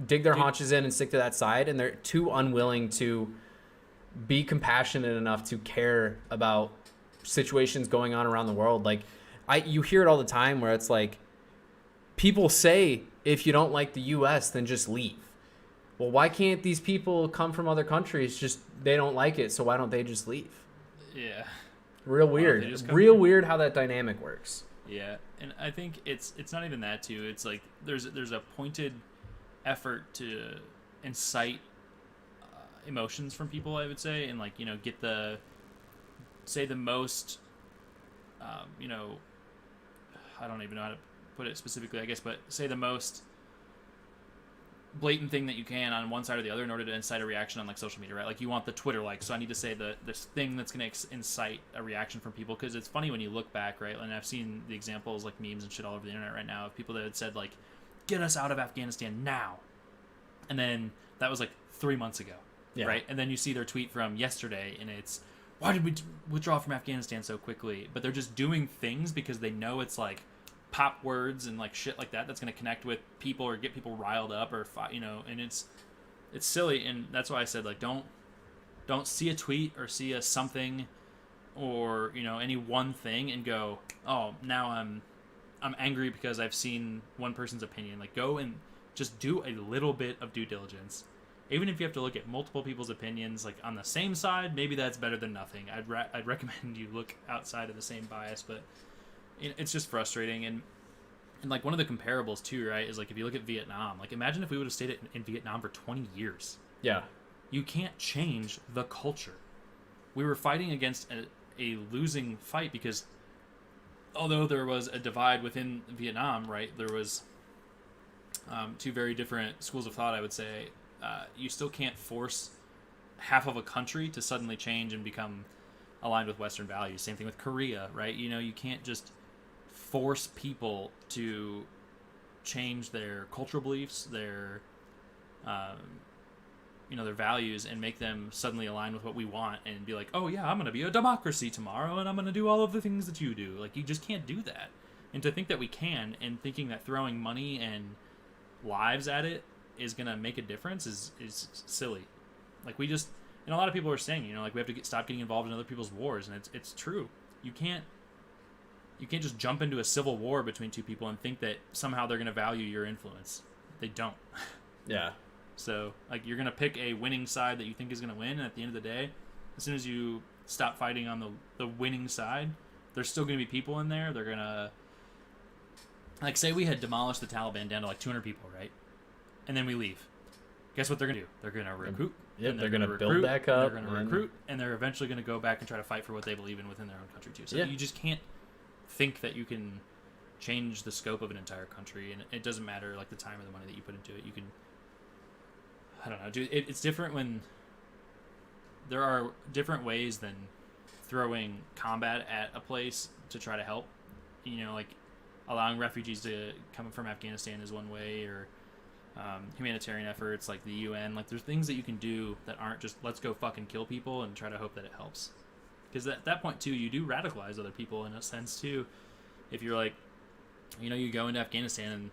dig their haunches in and stick to that side, and they're too unwilling to be compassionate enough to care about situations going on around the world. Like you hear it all the time where it's like people say, if you don't like the US, then just leave. Well, why can't these people come from other countries? Just they don't like it, so why don't they just leave? Yeah. Real weird. Real weird how that dynamic works. Yeah, and I think it's not even that too. It's like there's a pointed effort to incite emotions from people, I would say, and like get the most I don't even know how to put it specifically, I guess, but say the most blatant thing that you can on one side or the other in order to incite a reaction on like social media, right? Like you want the Twitter like, so I need to say this thing that's going to incite a reaction from people, because it's funny when you look back, right? And I've seen the examples like memes and shit all over the internet right now of people that had said like, get us out of Afghanistan now, and then that was like 3 months ago, right? And then you see their tweet from yesterday and it's, why did we withdraw from Afghanistan so quickly? But they're just doing things because they know it's like pop words and like shit like that's going to connect with people or get people riled up or and it's silly. And that's why I said like don't see a tweet or see a something or any one thing and go, oh, now I'm angry because I've seen one person's opinion. Like go and just do a little bit of due diligence. Even if you have to look at multiple people's opinions like on the same side, maybe that's better than nothing. I'd recommend you look outside of the same bias, but it's just frustrating. And like one of the comparables too, right, is like if you look at Vietnam, like imagine if we would have stayed in Vietnam for 20 years. Yeah. You can't change the culture. We were fighting against a losing fight because although there was a divide within Vietnam, right, there was two very different schools of thought, I would say. You still can't force half of a country to suddenly change and become aligned with Western values. Same thing with Korea, right? You can't just force people to change their cultural beliefs, their their values, and make them suddenly align with what we want and be like, oh yeah, I'm going to be a democracy tomorrow and I'm going to do all of the things that you do. Like you just can't do that. And to think that we can, and thinking that throwing money and lives at it is going to make a difference is silly. Like we just, and a lot of people are saying, like we have to stop getting involved in other people's wars, and it's true. You can't just jump into a civil war between two people and think that somehow they're going to value your influence. They don't. Yeah. So like you're going to pick a winning side that you think is going to win, and at the end of the day, as soon as you stop fighting on the winning side, there's still going to be people in there. They're going to, like, say we had demolished the Taliban down to like 200 people, right? And then we leave. guess what they're gonna do? They're gonna recruit. Yep, and they're gonna recruit, build back up. They're gonna recruit, and they're eventually gonna go back and try to fight for what they believe in within their own country too. So Yeah. you just can't think that you can change the scope of an entire country, and it doesn't matter like the time or the money that you put into it. You can, I don't know, dude. It's different when there are different ways than throwing combat at a place to try to help. You know, like allowing refugees to come from Afghanistan is one way, or humanitarian efforts like the UN. Like there's things that you can do that aren't just let's go fucking kill people and try to hope that it helps. Because at that point too, you do radicalize other people in a sense too. If you're like, you know, you go into Afghanistan and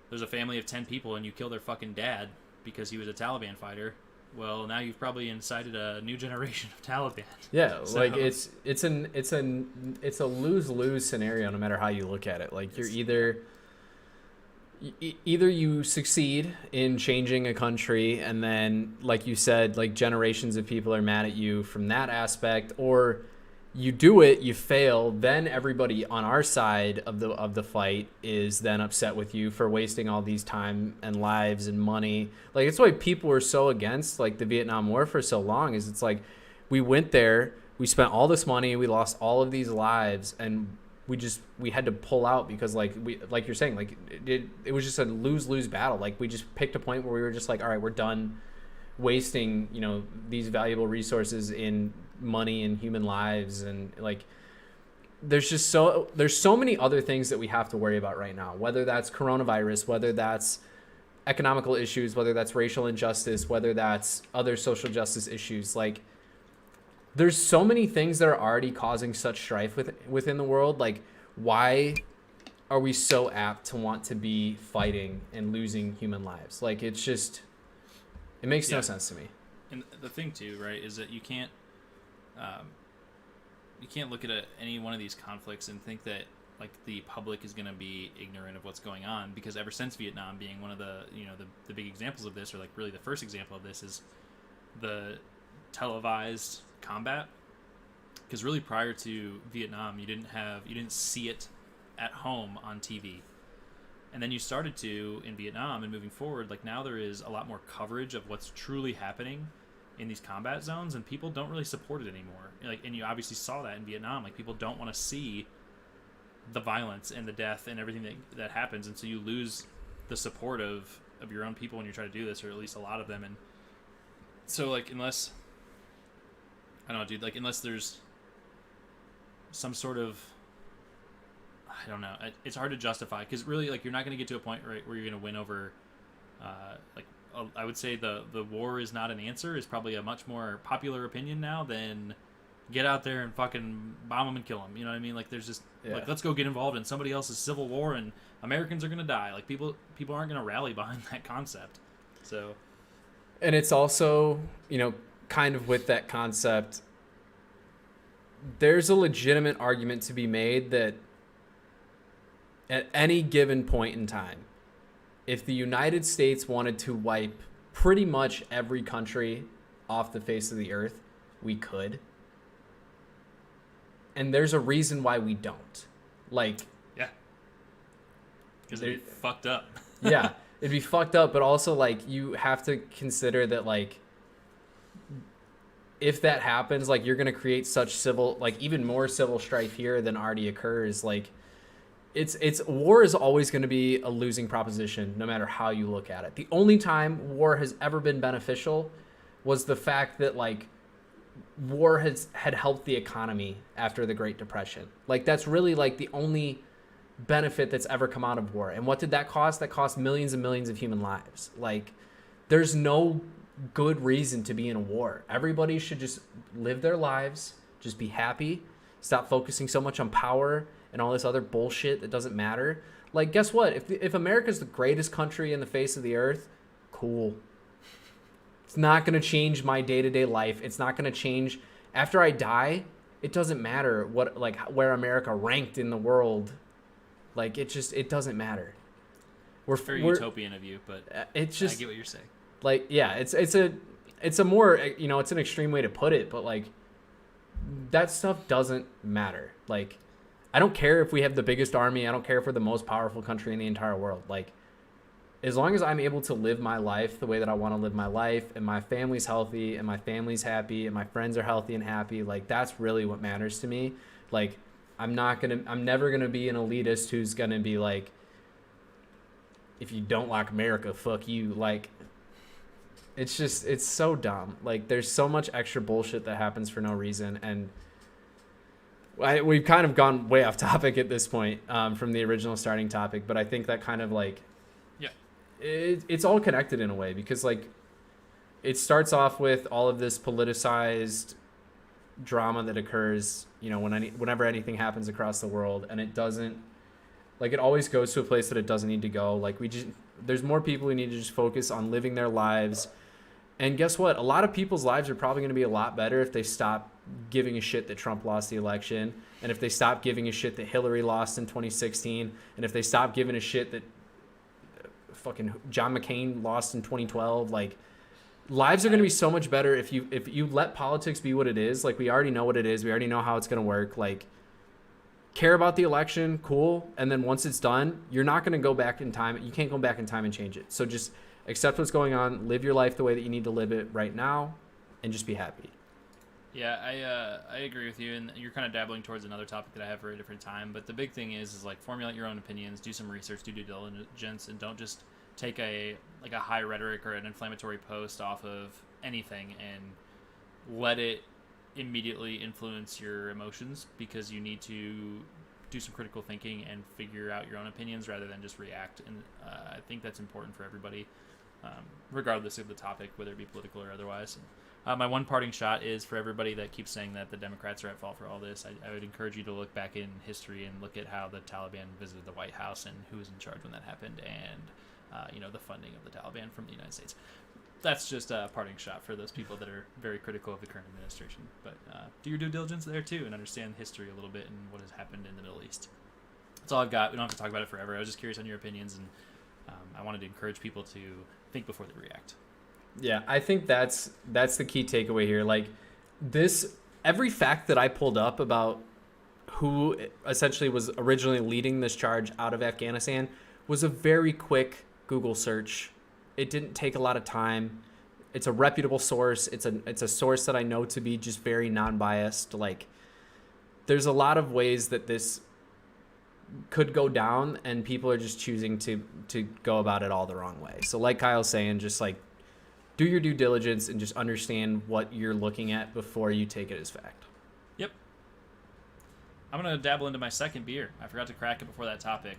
there's a family of 10 people and you kill their fucking dad because he was a Taliban fighter. Well, now you've probably incited a new generation of Taliban. Yeah, So- like it's a lose-lose scenario no matter how you look at it. Like you're either you succeed in changing a country and then like you said, like generations of people are mad at you from that aspect, or you do it, you fail, then everybody on our side of the fight is then upset with you for wasting all these time and lives and money. Like it's why people were so against like the Vietnam War for so long, is it's like we went there, we spent all this money, we lost all of these lives, and we had to pull out because like you're saying, like it was just a lose-lose battle. Like we just picked a point where we were just like, all right, we're done wasting, you know, these valuable resources in money and human lives. And like there's so many other things that we have to worry about right now, whether that's coronavirus, whether that's economical issues, whether that's racial injustice, whether that's other social justice issues. Like there's so many things that are already causing such strife within the world. Like why are we so apt to want to be fighting and losing human lives? Like it makes no sense to me. And the thing too, right, is that you can't look at any one of these conflicts and think that like the public is going to be ignorant of what's going on, because ever since Vietnam being one of the, you know, the big examples of this, or like really the first example of this, is the televised combat. Because really prior to Vietnam, you didn't see it at home on TV. And then you started to in Vietnam, and moving forward, like now there is a lot more coverage of what's truly happening in these combat zones, and people don't really support it anymore. Like, and you obviously saw that in Vietnam. Like people don't want to see the violence and the death and everything that happens, and so you lose the support of your own people when you try to do this, or at least a lot of them. And so like unless I don't know, dude, like unless there's some sort of, I don't know, it's hard to justify, because really like you're not going to get to a point right where you're going to win over I would say the war is not an answer is probably a much more popular opinion now than get out there and fucking bomb them and kill them. You know what I mean? Like there's just like, let's go get involved in somebody else's civil war and Americans are going to die. Like people aren't going to rally behind that concept. So, and it's also, you know, kind of with that concept, there's a legitimate argument to be made that at any given point in time, if the United States wanted to wipe pretty much every country off the face of the earth, we could. And there's a reason why we don't. Like, yeah. Because it'd be fucked up. Yeah, it'd be fucked up, but also, like, you have to consider that, like, if that happens, like, you're going to create such civil, like, even more civil strife here than already occurs. Like, it's war is always going to be a losing proposition no matter how you look at it. The only time war has ever been beneficial was the fact that like war had helped the economy after the Great Depression. Like that's really like the only benefit that's ever come out of war. And what did that cost? That cost millions and millions of human lives. Like there's no good reason to be in a war. Everybody should just live their lives, just be happy, stop focusing so much on power and all this other bullshit that doesn't matter. Like, guess what? If America's the greatest country in the face of the earth, cool. It's not going to change my day-to-day life. It's not going to change after I die. It doesn't matter what, like, where America ranked in the world. Like, it doesn't matter. It's very utopian of you, but it's just, I get what you're saying. Like, yeah, it's a more, you know, it's an extreme way to put it, but like that stuff doesn't matter. Like, I don't care if we have the biggest army. I don't care if we're the most powerful country in the entire world. Like, as long as I'm able to live my life the way that I want to live my life, and my family's healthy and my family's happy and my friends are healthy and happy, like that's really what matters to me. Like I'm never going to be an elitist who's going to be like, if you don't like America, fuck you. Like it's so dumb. Like there's so much extra bullshit that happens for no reason. And we've kind of gone way off topic at this point from the original starting topic, but I think that kind of like, it's all connected in a way, because like it starts off with all of this politicized drama that occurs, whenever anything happens across the world, and it doesn't, like, it always goes to a place that it doesn't need to go. Like there's more people who need to just focus on living their lives. And guess what? A lot of people's lives are probably going to be a lot better if they stop giving a shit that Trump lost the election, and if they stop giving a shit that Hillary lost in 2016, and if they stop giving a shit that fucking John McCain lost in 2012. Like, lives are going to be so much better if you let politics be what it is. Like, we already know what it is. We already know how it's going to work. Like, care about the election, cool. And then once it's done, you're not going to go back in time. You can't go back in time and change it. So just accept what's going on, live your life the way that you need to live it right now, and just be happy. Yeah, I agree with you, and you're kind of dabbling towards another topic that I have for a different time. But the big thing is like formulate your own opinions, do some research, do due diligence, and don't just take a high rhetoric or an inflammatory post off of anything and let it immediately influence your emotions, because you need to do some critical thinking and figure out your own opinions rather than just react. And I think that's important for everybody, regardless of the topic, whether it be political or otherwise. My one parting shot is for everybody that keeps saying that the Democrats are at fault for all this. I would encourage you to look back in history and look at how the Taliban visited the White House and who was in charge when that happened, and the funding of the Taliban from the United States. That's just a parting shot for those people that are very critical of the current administration. But do your due diligence there too, and understand history a little bit and what has happened in the Middle East. That's all I've got. We don't have to talk about it forever. I was just curious on your opinions, and I wanted to encourage people to think before they react. Yeah, I think that's the key takeaway here. Like, every fact that I pulled up about who essentially was originally leading this charge out of Afghanistan was a very quick Google search. It didn't take a lot of time. It's a reputable source. It's a source that I know to be just very non-biased. Like, there's a lot of ways that this could go down, and people are just choosing to go about it all the wrong way. So like Kyle's saying, just like, do your due diligence and just understand what you're looking at before you take it as fact. Yep. I'm going to dabble into my second beer. I forgot to crack it before that topic.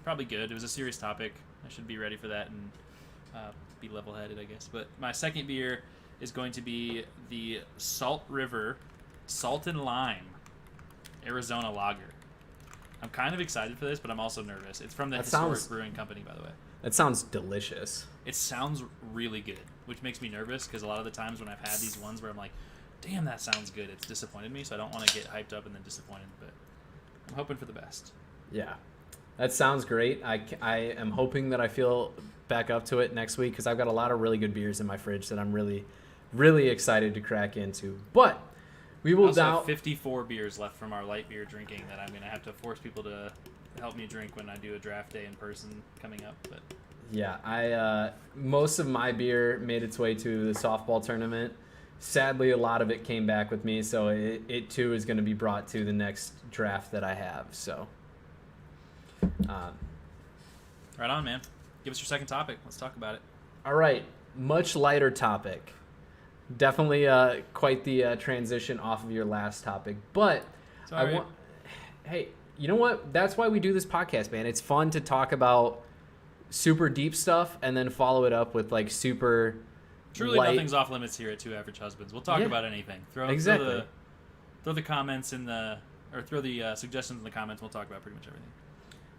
Probably good. It was a serious topic. I should be ready for that and be level-headed, I guess. But my second beer is going to be the Salt River Salt and Lime Arizona Lager. I'm kind of excited for this, but I'm also nervous. It's from the Historic Brewing Company, by the way. That sounds delicious. It sounds really good, which makes me nervous because a lot of the times when I've had these ones where I'm like, damn, that sounds good, it's disappointed me, so I don't want to get hyped up and then disappointed, but I'm hoping for the best. Yeah, that sounds great. I am hoping that I feel back up to it next week, because I've got a lot of really good beers in my fridge that I'm really, really excited to crack into. But we will have 54 beers left from our light beer drinking that I'm going to have to force people to help me drink when I do a draft day in person coming up. But yeah, I most of my beer made its way to the softball tournament. Sadly, a lot of it came back with me, so it too is going to be brought to the next draft that I have. So, right on, man. Give us your second topic. Let's talk about it. All right, much lighter topic. Definitely quite the transition off of your last topic, but hey, you know what? That's why we do this podcast, man. It's fun to talk about super deep stuff and then follow it up with like super truly light. Nothing's off limits here at Two Average Husbands. We'll talk about anything. Throw the comments in the, or throw the suggestions in the comments. We'll talk about pretty much everything.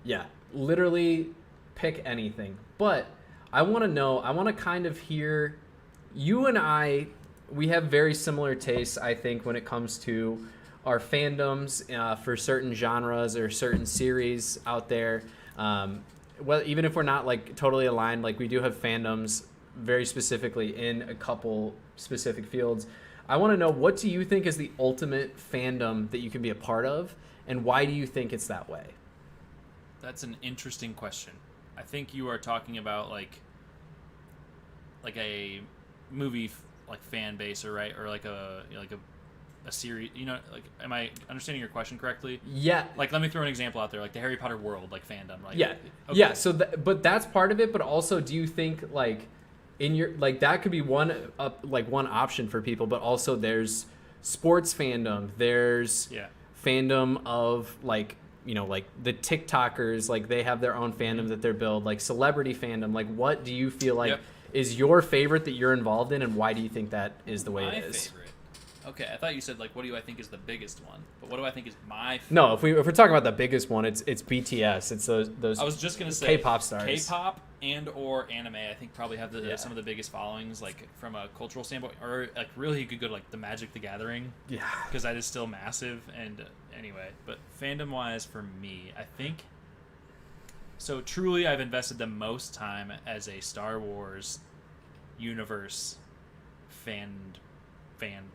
Yeah, literally pick anything. But I want to kind of hear, you and I, we have very similar tastes, I think, when it comes to our fandoms for certain genres or certain series out there. Well, even if we're not like totally aligned, like we do have fandoms very specifically in a couple specific fields. I want to know, what do you think is the ultimate fandom that you can be a part of, and why do you think it's that way? That's an interesting question. I think you are talking about like a movie like fan base, or right, or like a series. You know, like, am I understanding your question correctly? Yeah. Like, let me throw an example out there, like the Harry Potter world, like fandom, right? Yeah. Okay. Yeah. So, but that's part of it. But also, do you think like in your like that could be one option for people, but also there's sports fandom. There's Yeah. fandom of like like the TikTokers, like they have their own fandom that they're built, like celebrity fandom. Like, what do you feel like Yep. is your favorite that you're involved in, and why do you think that is the way My it is? favorite. Okay, I thought you said like, what do I think is the biggest one? But what do I think is my favorite? No, if we're talking about the biggest one, it's BTS. It's those I was just gonna say K-pop stars. K-pop and or anime, I think probably have Yeah. some of the biggest followings, like from a cultural standpoint, or like really you could go to like the Magic the Gathering, Yeah. because that is still massive. And anyway, but fandom wise for me, I think. So truly, I've invested the most time as a Star Wars universe fan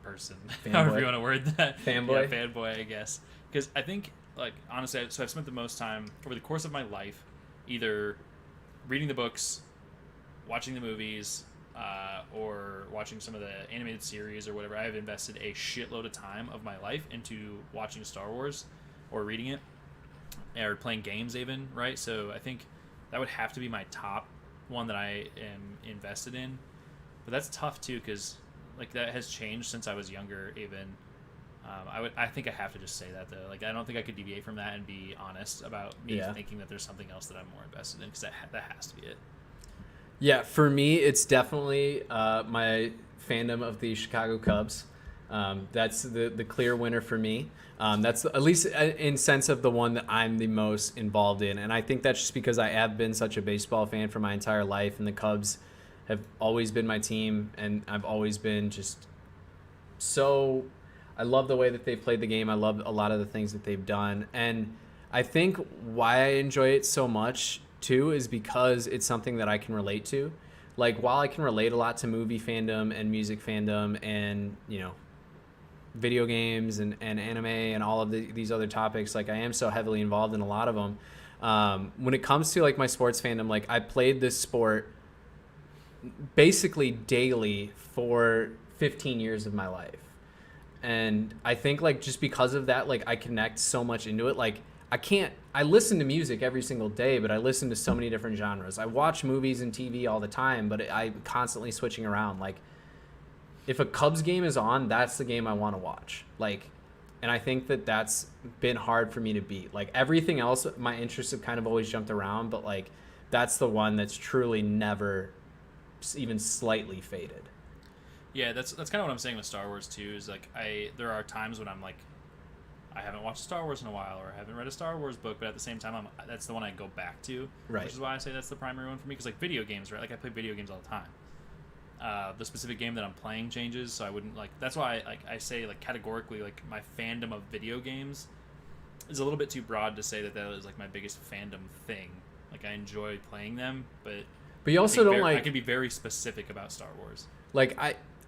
person, however you want to word that. Fanboy? Yeah, fanboy, I guess. Because I think, like, honestly, so I've spent the most time over the course of my life either reading the books, watching the movies, or watching some of the animated series or whatever. I have invested a shitload of time of my life into watching Star Wars or reading it or playing games even, right? So I think that would have to be my top one that I am invested in. But that's tough too, because like that has changed since I was younger even. I think I have to just say that though. Like, I don't think I could deviate from that and be honest about me thinking that there's something else that I'm more invested in, because that has to be it. Yeah, for me, it's definitely my fandom of the Chicago Cubs. That's the clear winner for me. That's at least in sense of the one that I'm the most involved in, and I think that's just because I have been such a baseball fan for my entire life, and the Cubs have always been my team, and I've always been just so. I love the way that they've played the game. I love a lot of the things that they've done, and I think why I enjoy it so much too is because it's something that I can relate to. Like, while I can relate a lot to movie fandom and music fandom and video games and anime and all of these other topics, like I am so heavily involved in a lot of them. When it comes to like my sports fandom, like I played this sport basically daily for 15 years of my life. And I think like just because of that, like I connect so much into it. Like I listen to music every single day, but I listen to so many different genres. I watch movies and TV all the time, but I'm constantly switching around. Like, if a Cubs game is on, that's the game I want to watch. Like, and I think that that's been hard for me to beat. Like, everything else, my interests have kind of always jumped around, but like that's the one that's truly never even slightly faded. Yeah, that's kind of what I'm saying with Star Wars too. Is like there are times when I'm like, I haven't watched Star Wars in a while, or I haven't read a Star Wars book, but at the same time, that's the one I go back to. Right. Which is why I say that's the primary one for me. Because like video games, right? Like I play video games all the time. The specific game that I'm playing changes, so I wouldn't like. That's why I say like categorically, like my fandom of video games is a little bit too broad to say that is like my biggest fandom thing. Like, I enjoy playing them, but you also don't I can be very specific about Star Wars. Like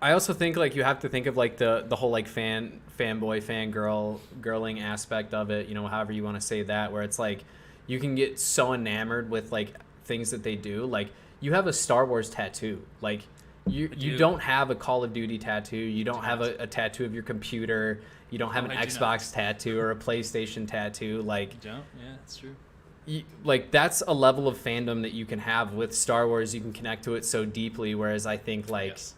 I also think like you have to think of like the whole like fanboy, girling aspect of it, however you want to say that, where it's like you can get so enamored with like things that they do. Like, you have a Star Wars tattoo. Like, you don't have a Call of Duty tattoo. You don't have a tattoo of your computer. You don't have an Xbox tattoo or a PlayStation tattoo. Like, You don't? Yeah, that's true. Like, that's a level of fandom that you can have with Star Wars. You can connect to it so deeply, whereas I think like Yes.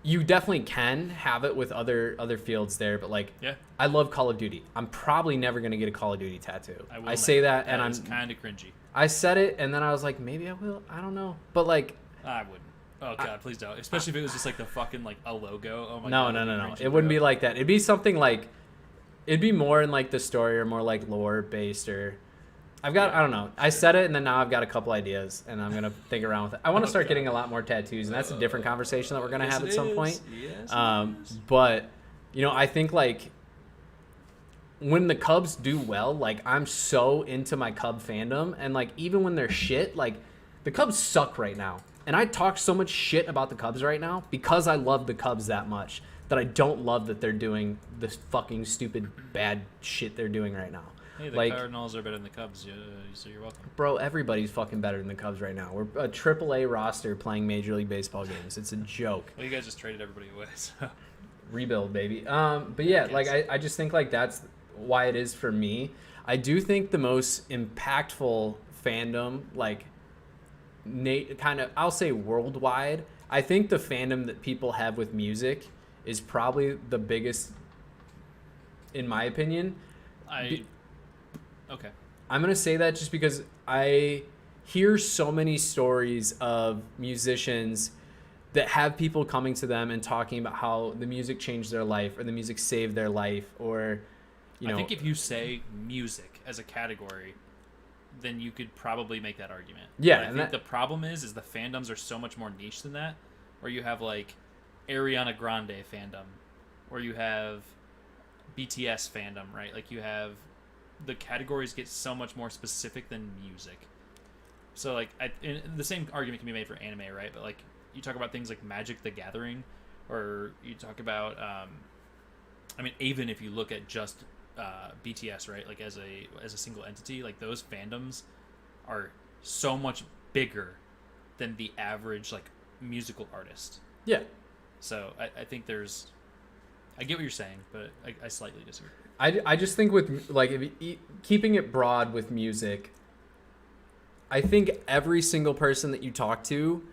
you definitely can have it with other fields there, but like, Yeah. I love Call of Duty. I'm probably never gonna get a Call of Duty tattoo. I say that, and is I'm kind of cringy. I said it, and then I was like, maybe I will. I don't know, but like, I wouldn't. Oh god, please don't. Especially if it was just like the fucking like a logo. Oh my no, god. no, no, no. Cringy, It wouldn't bro. be like that. It'd be something like, it'd be more in like the story or more like lore based, or I don't know. I said it, and then now I've got a couple ideas, and I'm gonna think around with it. I want to start getting a lot more tattoos, and that's a different conversation that we're gonna have at some point. Yes, But I think like when the Cubs do well, like I'm so into my Cub fandom, and like even when they're shit, like the Cubs suck right now, and I talk so much shit about the Cubs right now because I love the Cubs that much that I don't love that they're doing this fucking stupid bad shit they're doing right now. Hey, the Like, Cardinals are better than the Cubs, so you're welcome. bro, everybody's fucking better than the Cubs right now. We're a AAA roster playing Major League Baseball games. It's a joke. Well, you guys just traded everybody away, so. Rebuild, baby. But yeah, I like guess. I just think like that's why it is for me. I do think the most impactful fandom, like kind of, I'll say worldwide. I think the fandom that people have with music is probably the biggest, in my opinion. Okay. I'm gonna say that just because I hear so many stories of musicians that have people coming to them and talking about how the music changed their life or the music saved their life, or I think if you say music as a category, then you could probably make that argument. Yeah, But I and think that- the problem is the fandoms are so much more niche than that. Where you have like Ariana Grande fandom, or you have BTS fandom, right? Like you have the categories get so much more specific than music. So like and the same argument can be made for anime, right? But like you talk about things like Magic the Gathering, or you talk about I mean, even if you look at just BTS, right? Like as a single entity, like those fandoms are so much bigger than the average like musical artist. yeah, So I think there's, I get what you're saying, but I slightly disagree. I just think with like keeping it broad with music, I think every single person that you talk to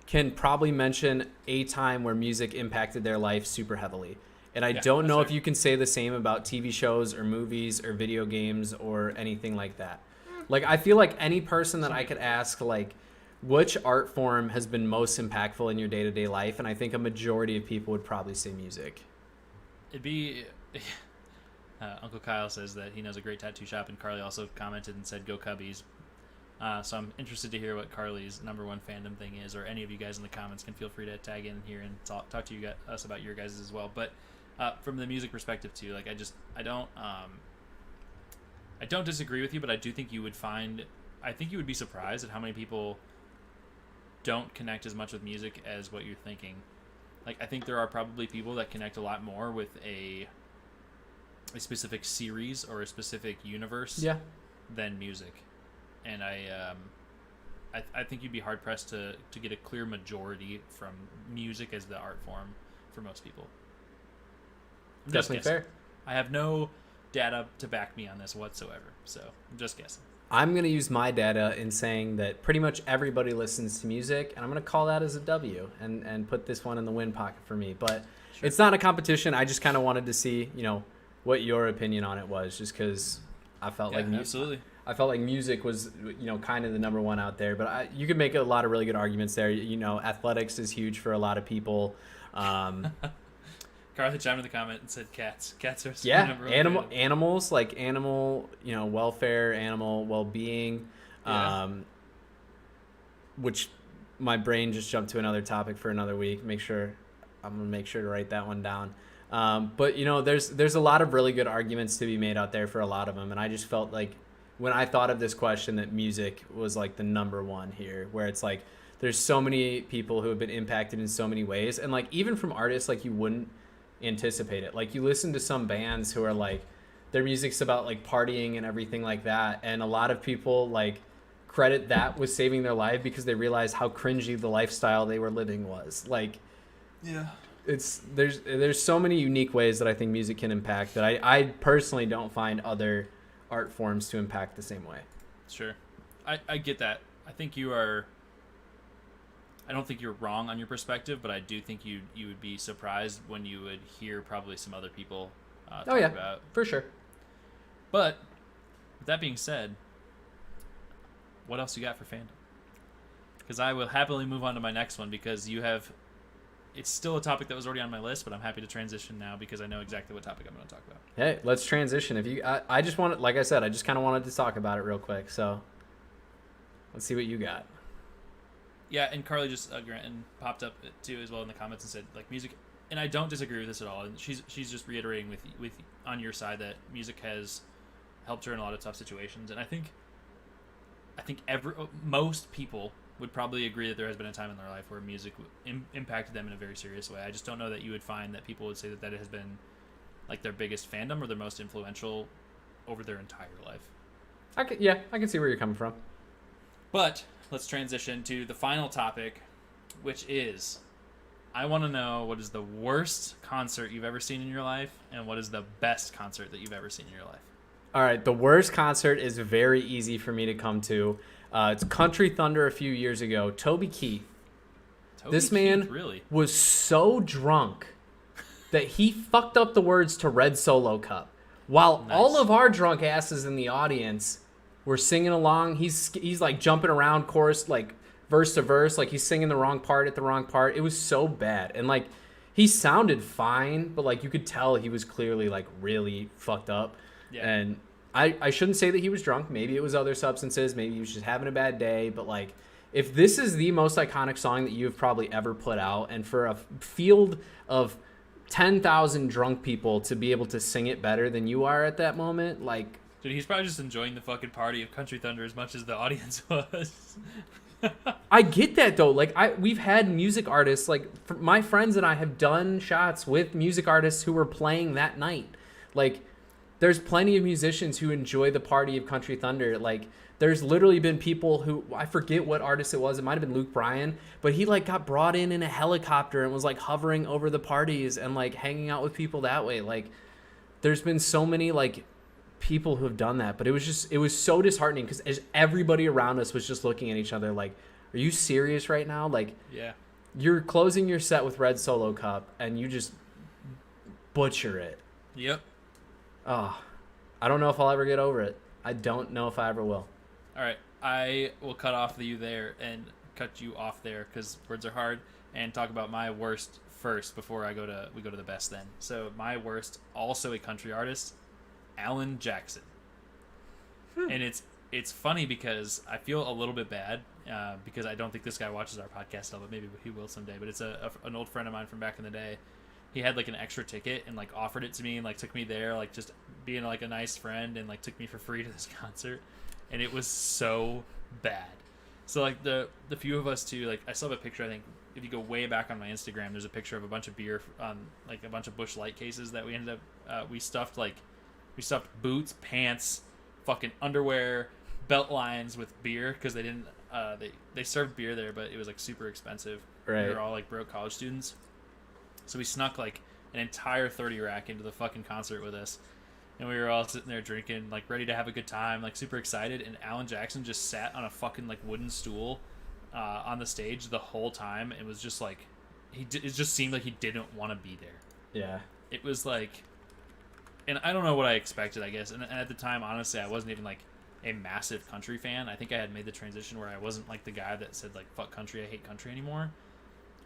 can probably mention a time where music impacted their life super heavily. And I Yeah, don't know that's if you can say the same about TV shows or movies or video games or anything like that. Like, I feel like any person that I could ask, like, which art form has been most impactful in your day-to-day life, and I think a majority of people would probably say music. It'd be Uncle Kyle says that he knows a great tattoo shop, and Carly also commented and said, "Go Cubbies." So I'm interested to hear what Carly's number one fandom thing is, or any of you guys in the comments can feel free to tag in here and talk to us about your guys as well. But from the music perspective too, like I don't disagree with you, but I do think I think you would be surprised at how many people don't connect as much with music as what you're thinking. Like I think there are probably people that connect a lot more with a specific series or a specific universe Yeah. than music. And I think you'd be hard pressed to get a clear majority from music as the art form for most people. I'm just Definitely guessing. fair. I have no data to back me on this whatsoever, so I'm just guessing. I'm going to use my data in saying that pretty much everybody listens to music, and I'm going to call that as a W and put this one in the win pocket for me. But Sure. It's not a competition. I just kind of wanted to see, what your opinion on it was, just because I felt Yeah, like absolutely. I felt like music was, kind of the number one out there. But you could make a lot of really good arguments there. Athletics is huge for a lot of people. Carly chimed in the comment and said cats. Cats are Yeah, number one fandom. animals, like animal, welfare, animal well-being, Yeah. which my brain just jumped to another topic for another week. I'm gonna make sure to write that one down. But there's a lot of really good arguments to be made out there for a lot of them, and I just felt like when I thought of this question that music was like the number one here, where it's like there's so many people who have been impacted in so many ways, and like even from artists like you wouldn't anticipate it. Like you listen to some bands who are like their music's about like partying and everything like that, and a lot of people like credit that with saving their life because they realize how cringy the lifestyle they were living was. Like Yeah. there's so many unique ways that I think music can impact that I personally don't find other art forms to impact the same way. Sure. I get that. I don't think you're wrong on your perspective, but I do think you would be surprised when you would hear probably some other people talk Oh, yeah. about. For sure. But with that being said, what else you got for fandom? Because I will happily move on to my next one because it's still a topic that was already on my list, but I'm happy to transition now because I know exactly what topic I'm going to talk about. Hey, let's transition. I just wanted, like I said, I just kind of wanted to talk about it real quick. So let's see what you got. Yeah, and Carly just and popped up too as well in the comments and said like music, and I don't disagree with this at all. And she's just reiterating with on your side that music has helped her in a lot of tough situations, and I think most people would probably agree that there has been a time in their life where music impacted them in a very serious way. I just don't know that you would find that people would say that it has been like their biggest fandom or their most influential over their entire life. I can see where you're coming from. But let's transition to the final topic, which is, I want to know what is the worst concert you've ever seen in your life, and what is the best concert that you've ever seen in your life. All right, the worst concert is very easy for me to come to. It's Country Thunder a few years ago. Toby Keith. This man really was so drunk that he fucked up the words to Red Solo Cup. While all of our drunk asses in the audience were singing along, he's like jumping around chorus, like verse to verse, like he's singing the wrong part at the wrong part. It was so bad. And like he sounded fine, but like you could tell he was clearly like really fucked up. Yeah. And I shouldn't say that he was drunk. Maybe it was other substances. Maybe he was just having a bad day. But like, if this is the most iconic song that you've probably ever put out, and for a field of 10,000 drunk people to be able to sing it better than you are at that moment, like... Dude, he's probably just enjoying the fucking party of Country Thunder as much as the audience was. I get that, though. Like, we've had music artists, like, my friends and I have done shots with music artists who were playing that night. Like, there's plenty of musicians who enjoy the party of Country Thunder. Like, there's literally been people who, I forget what artist it was. It might have been Luke Bryan, but he like got brought in a helicopter and was like hovering over the parties and like hanging out with people that way. Like, there's been so many like people who have done that, but it was so disheartening because everybody around us was just looking at each other like, are you serious right now? Like, yeah, you're closing your set with Red Solo Cup and you just butcher it. Yep. Oh, I don't know if I'll ever get over it. I don't know if I ever will. All right, I will cut off you there and cut you off there because words are hard, and talk about my worst first before we go to the best then. So my worst, also a country artist, Alan Jackson. And it's funny because I feel a little bit bad because I don't think this guy watches our podcast at all, but maybe he will someday. But it's an old friend of mine from back in the day. He had like an extra ticket and like offered it to me and like took me there, like just being like a nice friend, and like took me for free to this concert. And it was so bad. So like the few of us too, like I still have a picture. I think if you go way back on my Instagram, there's a picture of a bunch of beer on like a bunch of Busch Light cases that we ended up we stuffed boots, pants, fucking underwear, belt lines with beer because they didn't they served beer there, but it was like super expensive. Right. We were all like broke college students, so we snuck like an entire 30 rack into the fucking concert with us. And we were all sitting there drinking, like, ready to have a good time, like, super excited. And Alan Jackson just sat on a fucking, like, wooden stool on the stage the whole time. It was just, like, it just seemed like he didn't want to be there. Yeah. It was, like... And I don't know what I expected, I guess. And at the time, honestly, I wasn't even, like, a massive country fan. I think I had made the transition where I wasn't, like, the guy that said, like, fuck country, I hate country anymore.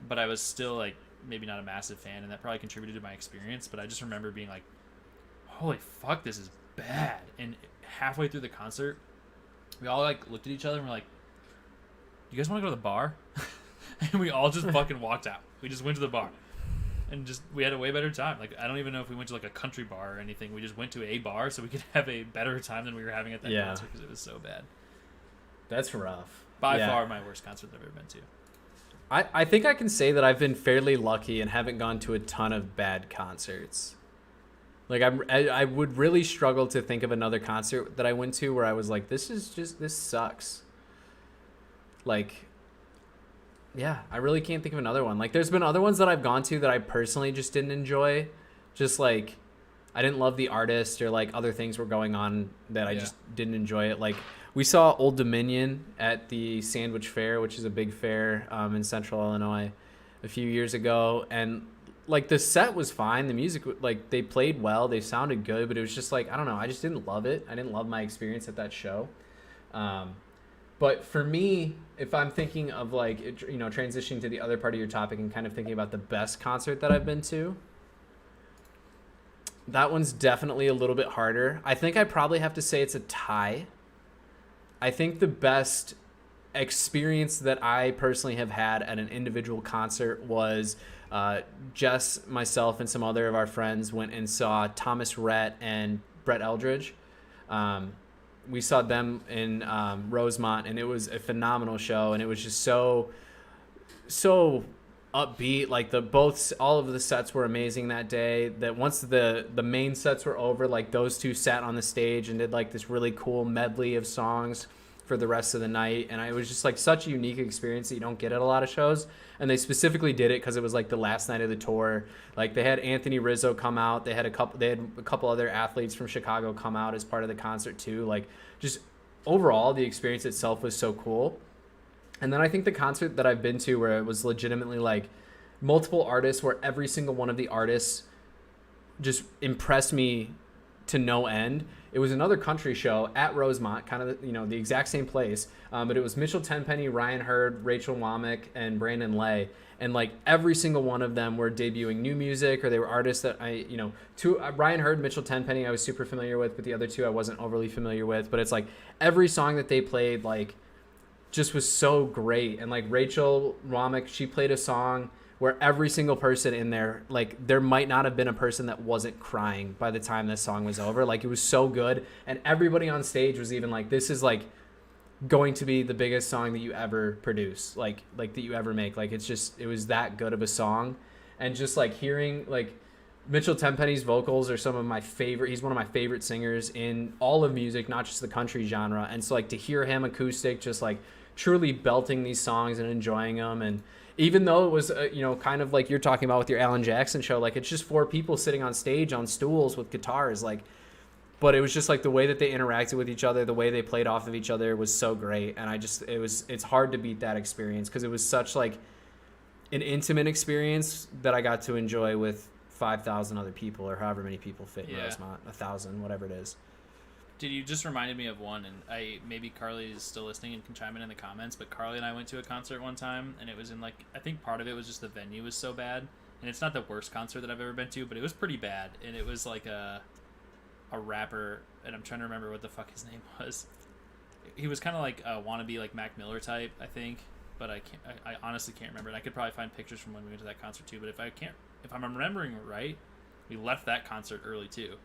But I was still, like, maybe not a massive fan. And that probably contributed to my experience. But I just remember being, like, holy fuck, this is bad. And halfway through the concert, we all like looked at each other and we're like, you guys want to go to the bar? And we all just fucking walked out. We just went to the bar and just we had a way better time. Like, I don't even know if we went to like a country bar or anything. We just went to a bar so we could have a better time than we were having at that concert because it was so bad. That's rough. By far my worst concert I've ever been to. I think I can say that I've been fairly lucky and haven't gone to a ton of bad concerts. Like, I would really struggle to think of another concert that I went to where I was like, this sucks. Like, yeah, I really can't think of another one. Like, there's been other ones that I've gone to that I personally just didn't enjoy. Just, like, I didn't love the artist or, like, other things were going on that I just didn't enjoy it. Like, we saw Old Dominion at the Sandwich Fair, which is a big fair in Central Illinois a few years ago, and like the set was fine, the music, like they played well, they sounded good, but it was just like, I don't know, I just didn't love it. I didn't love my experience at that show. But for me, if I'm thinking of like, transitioning to the other part of your topic and kind of thinking about the best concert that I've been to, that one's definitely a little bit harder. I think I probably have to say it's a tie. I think the best experience that I personally have had at an individual concert was Jess, myself, and some other of our friends went and saw Thomas Rhett and Brett Eldridge. We saw them in Rosemont, and it was a phenomenal show, and it was just so upbeat. Like all of the sets were amazing that day. That once the main sets were over, like those two sat on the stage and did like this really cool medley of songs for the rest of the night, and it was just like such a unique experience that you don't get at a lot of shows. And they specifically did it because it was like the last night of the tour. Like they had Anthony Rizzo come out, they had a couple other athletes from Chicago come out as part of the concert too. Like just overall the experience itself was so cool. And then I think the concert that I've been to where it was legitimately like multiple artists, where every single one of the artists just impressed me to no end. It was another country show at Rosemont, kind of, the exact same place. But it was Mitchell Tenpenny, Ryan Hurd, Rachel Womack, and Brandon Lay. And like every single one of them were debuting new music, or they were artists that Ryan Hurd, Mitchell Tenpenny, I was super familiar with, but the other two I wasn't overly familiar with. But it's like every song that they played, like, just was so great. And like Rachel Womack, she played a song where every single person in there, like there might not have been a person that wasn't crying by the time this song was over. Like it was so good. And everybody on stage was even like, this is like going to be the biggest song that you ever produce, like that you ever make. Like it was that good of a song. And just like hearing like Mitchell Tenpenny's vocals are some of my favorite. He's one of my favorite singers in all of music, not just the country genre. And so like to hear him acoustic, just like truly belting these songs and enjoying them. And even though it was, kind of like you're talking about with your Alan Jackson show, like it's just 4 people sitting on stage on stools with guitars, like, but it was just like the way that they interacted with each other, the way they played off of each other was so great. And it's hard to beat that experience because it was such like an intimate experience that I got to enjoy with 5,000 other people, or however many people fit in Rosemont, 1,000, whatever it is. Dude, you just reminded me of one, and maybe Carly is still listening and can chime in the comments, but Carly and I went to a concert one time, and it was in, like, I think part of it was just the venue was so bad, and it's not the worst concert that I've ever been to, but it was pretty bad, and it was, like, a rapper, and I'm trying to remember what the fuck his name was. He was kind of like a wannabe, like, Mac Miller type, I think, but I honestly can't remember, and I could probably find pictures from when we went to that concert, too, but if I'm remembering right, we left that concert early, too.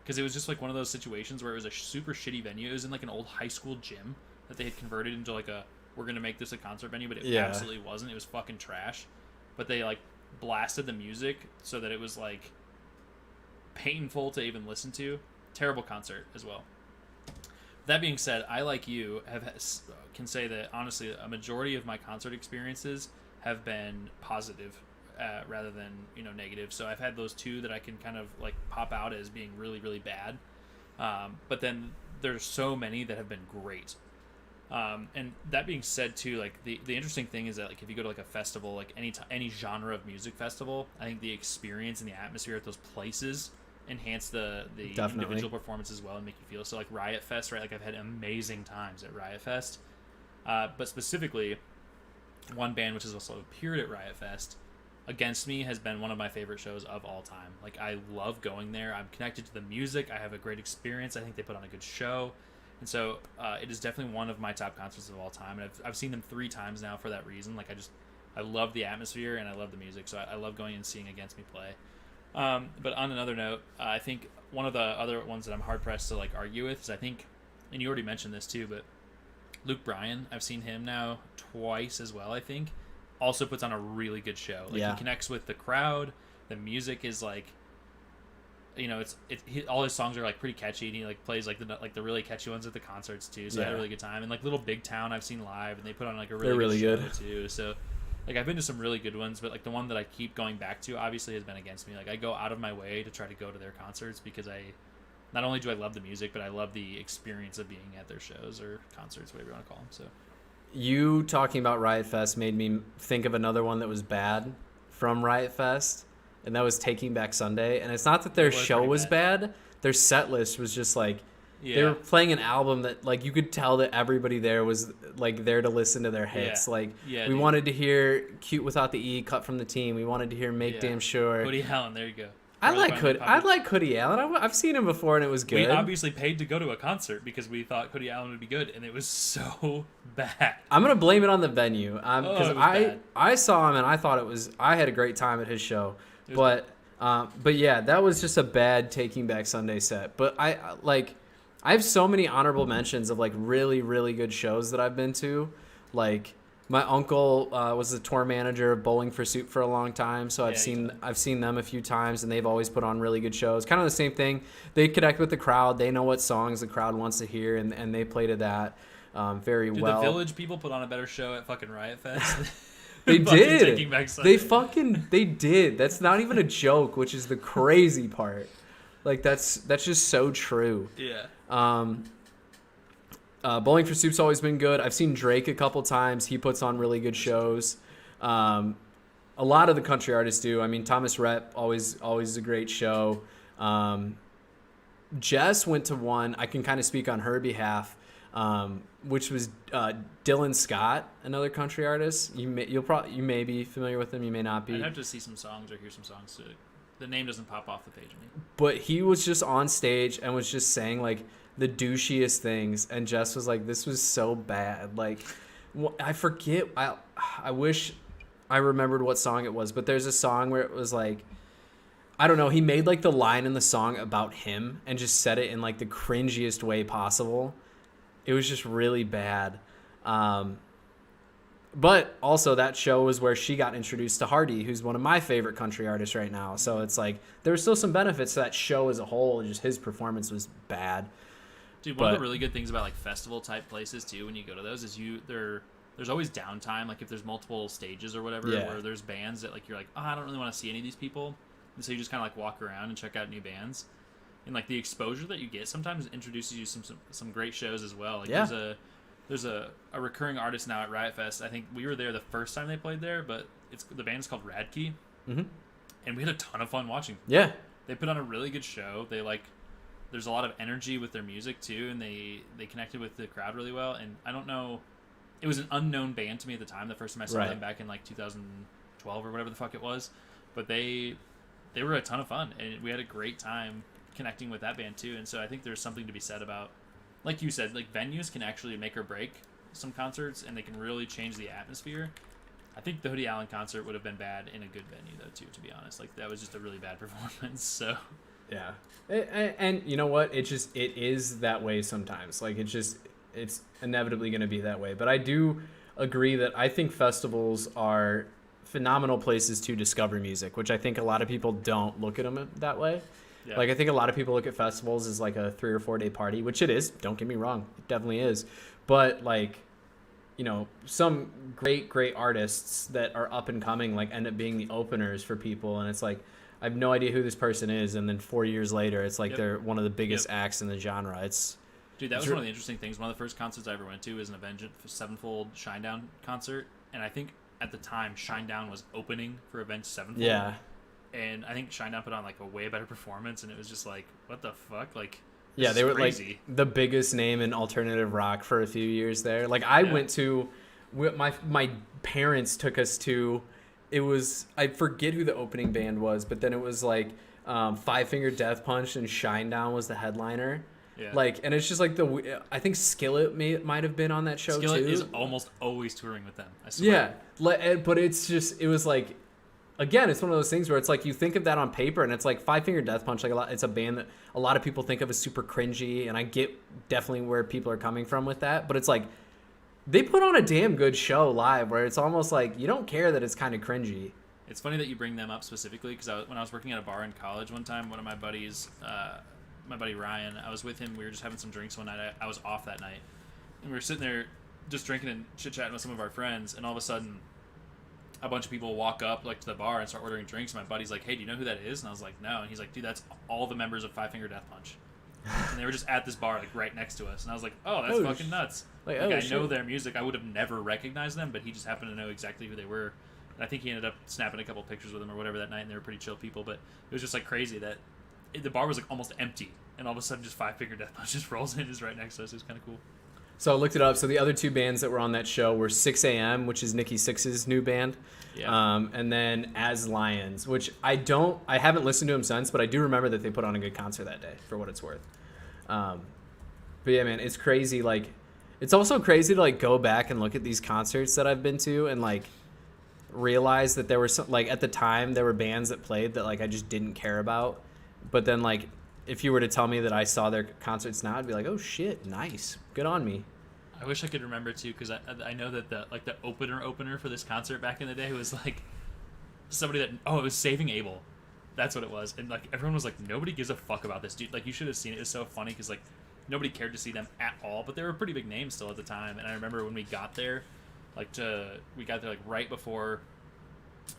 Because it was just like one of those situations where it was a super shitty venue. It was in like an old high school gym that they had converted into like we're going to make this a concert venue, but it absolutely wasn't. It was fucking trash. But they like blasted the music so that it was like painful to even listen to. Terrible concert as well. That being said, I, like you, can say that honestly a majority of my concert experiences have been positive. Rather than negative. So I've had those two that I can kind of like pop out as being really, really bad. But then there's so many that have been great. And that being said too, like the interesting thing is that like if you go to like a festival, like any genre of music festival, I think the experience and the atmosphere at those places enhance the individual performance as well and make you feel so. Like Riot Fest, right? Like I've had amazing times at Riot Fest. But specifically, one band which has also appeared at Riot Fest, Against Me, has been one of my favorite shows of all time. Like, I love going there. I'm connected to the music. I have a great experience. I think they put on a good show. And so it is definitely one of my top concerts of all time. And I've seen them 3 times now for that reason. Like, I love the atmosphere and I love the music. So I love going and seeing Against Me play. But on another note, I think one of the other ones that I'm hard-pressed to, like, argue with is I think, and you already mentioned this too, but Luke Bryan, I've seen him now twice as well, I think. Also puts on a really good show. Like he connects with the crowd. The music is like, all his songs are like pretty catchy. And he like plays like the really catchy ones at the concerts too. So I had a really good time. And like Little Big Town, I've seen live, and they put on like a really good show too. So like I've been to some really good ones, but like the one that I keep going back to obviously has been Against Me. Like I go out of my way to try to go to their concerts because not only do I love the music, but I love the experience of being at their shows or concerts, whatever you want to call them. So. You talking about Riot Fest made me think of another one that was bad from Riot Fest, and that was Taking Back Sunday. And it's not that their show was bad. Their set list was just like, they were playing an album that like you could tell that everybody there was like there to listen to their hits. We wanted to hear Cute Without the E, Cut from the Team. We wanted to hear Make Damn Sure. Woody Allen, there you go. I like Hoodie Allen. I've seen him before, and it was good. We obviously paid to go to a concert because we thought Hoodie Allen would be good, and it was so bad. I'm gonna blame it on the venue because I saw him and I thought I had a great time at his show, but yeah, that was just a bad Taking Back Sunday set. But I have so many honorable mentions of like really, really good shows that I've been to, like My uncle was the tour manager of Bowling for Soup for a long time, so Yeah, you I've seen them a few times, and they've always put on really good shows. Kind of the same thing. They connect with the crowd. They know what songs the crowd wants to hear, and they play to that very Dude, well. the Village people put on a better show at fucking Riot Fest. They Fucking did. Taking Back Sunday. They did. That's not even a joke, which is the crazy part. Like that's just so true. Yeah. Bowling for Soup's always been good. I've seen Drake a couple times. He puts on really good shows. A lot of the country artists do. I mean, Thomas Rhett always is a great show. Jess went to one. I can kind of speak on her behalf, which was Dylan Scott, another country artist. You may be familiar with him. You may not be. I'd have to see some songs or hear some songs to. The name doesn't pop off the page to me. But he was just on stage and was just saying like the douchiest things, and Jess was like, "This was so bad." Like, I forget. I wish I remembered what song it was, but there's a song where it was like, I don't know. He made like the line in the song about him and just said it in like the cringiest way possible. It was just really bad. But also that show was where she got introduced to Hardy, who's one of my favorite country artists right now. So it's like there were still some benefits to that show as a whole. Just his performance was bad. Dude, one of the really good things about like festival type places too, when you go to those, is there's always downtime. Like if there's multiple stages or whatever, where there's bands that like you're like, oh, I don't really want to see any of these people, and so you just kind of like walk around and check out new bands, and like the exposure that you get sometimes introduces you some great shows as well. Like there's a recurring artist now at Riot Fest. I think we were there the first time they played there, but the band's called Radkey, and we had a ton of fun watching. Yeah, they put on a really good show. They like. There's a lot of energy with their music too, and they connected with the crowd really well. And I don't know, it was an unknown band to me at the time. The first time I saw them back in like 2012 or whatever the fuck it was, but they were a ton of fun, and we had a great time connecting with that band too. And so I think there's something to be said about, like you said, like venues can actually make or break some concerts, and they can really change the atmosphere. I think the Hoodie Allen concert would have been bad in a good venue though too, to be honest. Like that was just a really bad performance. So. Yeah. And you know what? It is that way sometimes. Like it's inevitably going to be that way. But I do agree that I think festivals are phenomenal places to discover music, which I think a lot of people don't look at them that way. Yeah. Like I think a lot of people look at festivals as like a 3 or 4 day party, which it is. Don't get me wrong. It definitely is. But like, you know, some great artists that are up and coming like end up being the openers for people. And it's like, I have no idea who this person is, and then 4 years later, it's like they're one of the biggest acts in the genre. Dude, that was one of the interesting things. One of the first concerts I ever went to was an Avenged Sevenfold Shinedown concert, and I think at the time Shinedown was opening for Avenged Sevenfold. Yeah. And I think Shinedown put on like a way better performance, and it was just like, what the fuck, like. Yeah, they were crazy. Like the biggest name in alternative rock for a few years there. Like I went to, my parents took us to. It was, I forget who the opening band was, but then it was like Five Finger Death Punch and Shinedown was the headliner. Yeah. Like, and it's just like I think Skillet might have been on that show too. Skillet is almost always touring with them, I swear. Yeah, but it was like, again, it's one of those things where it's like you think of that on paper and it's like Five Finger Death Punch, like it's a band that a lot of people think of as super cringy, and I get definitely where people are coming from with that, but it's like, they put on a damn good show live where it's almost like you don't care that it's kind of cringy. It's funny that you bring them up specifically because when I was working at a bar in college one time, one of my buddies, my buddy Ryan, I was with him. We were just having some drinks one night. I was off that night. And we were sitting there just drinking and chit-chatting with some of our friends. And all of a sudden, a bunch of people walk up like to the bar and start ordering drinks. And my buddy's like, hey, do you know who that is? And I was like, no. And he's like, dude, that's all the members of Five Finger Death Punch. And they were just at this bar like right next to us, and I was like, "Oh, that's fucking nuts!" Like I know their music, I would have never recognized them, but he just happened to know exactly who they were. And I think he ended up snapping a couple pictures with them or whatever that night, and they were pretty chill people. But it was just like crazy that the bar was like almost empty, and all of a sudden, just Five Finger Death Punch just rolls in, just right next to us. It was kind of cool. So I looked it up. So the other two bands that were on that show were 6 a.m., which is Nikki Sixx's new band, and then As Lions, which I haven't listened to them since, but I do remember that they put on a good concert that day, for what it's worth. But yeah, man, it's crazy. Like, it's also crazy to like go back and look at these concerts that I've been to and like realize that there were some, like at the time there were bands that played that like I just didn't care about, but then like if you were to tell me that I saw their concerts now, I'd be like, oh shit, nice, good on me. I wish I could remember too, because I know that the opener for this concert back in the day was like somebody that it was Saving Abel. That's what it was, and like everyone was like, nobody gives a fuck about this dude. Like you should have seen it. It was so funny because like nobody cared to see them at all, but they were a pretty big name still at the time. And I remember when we got there, like right before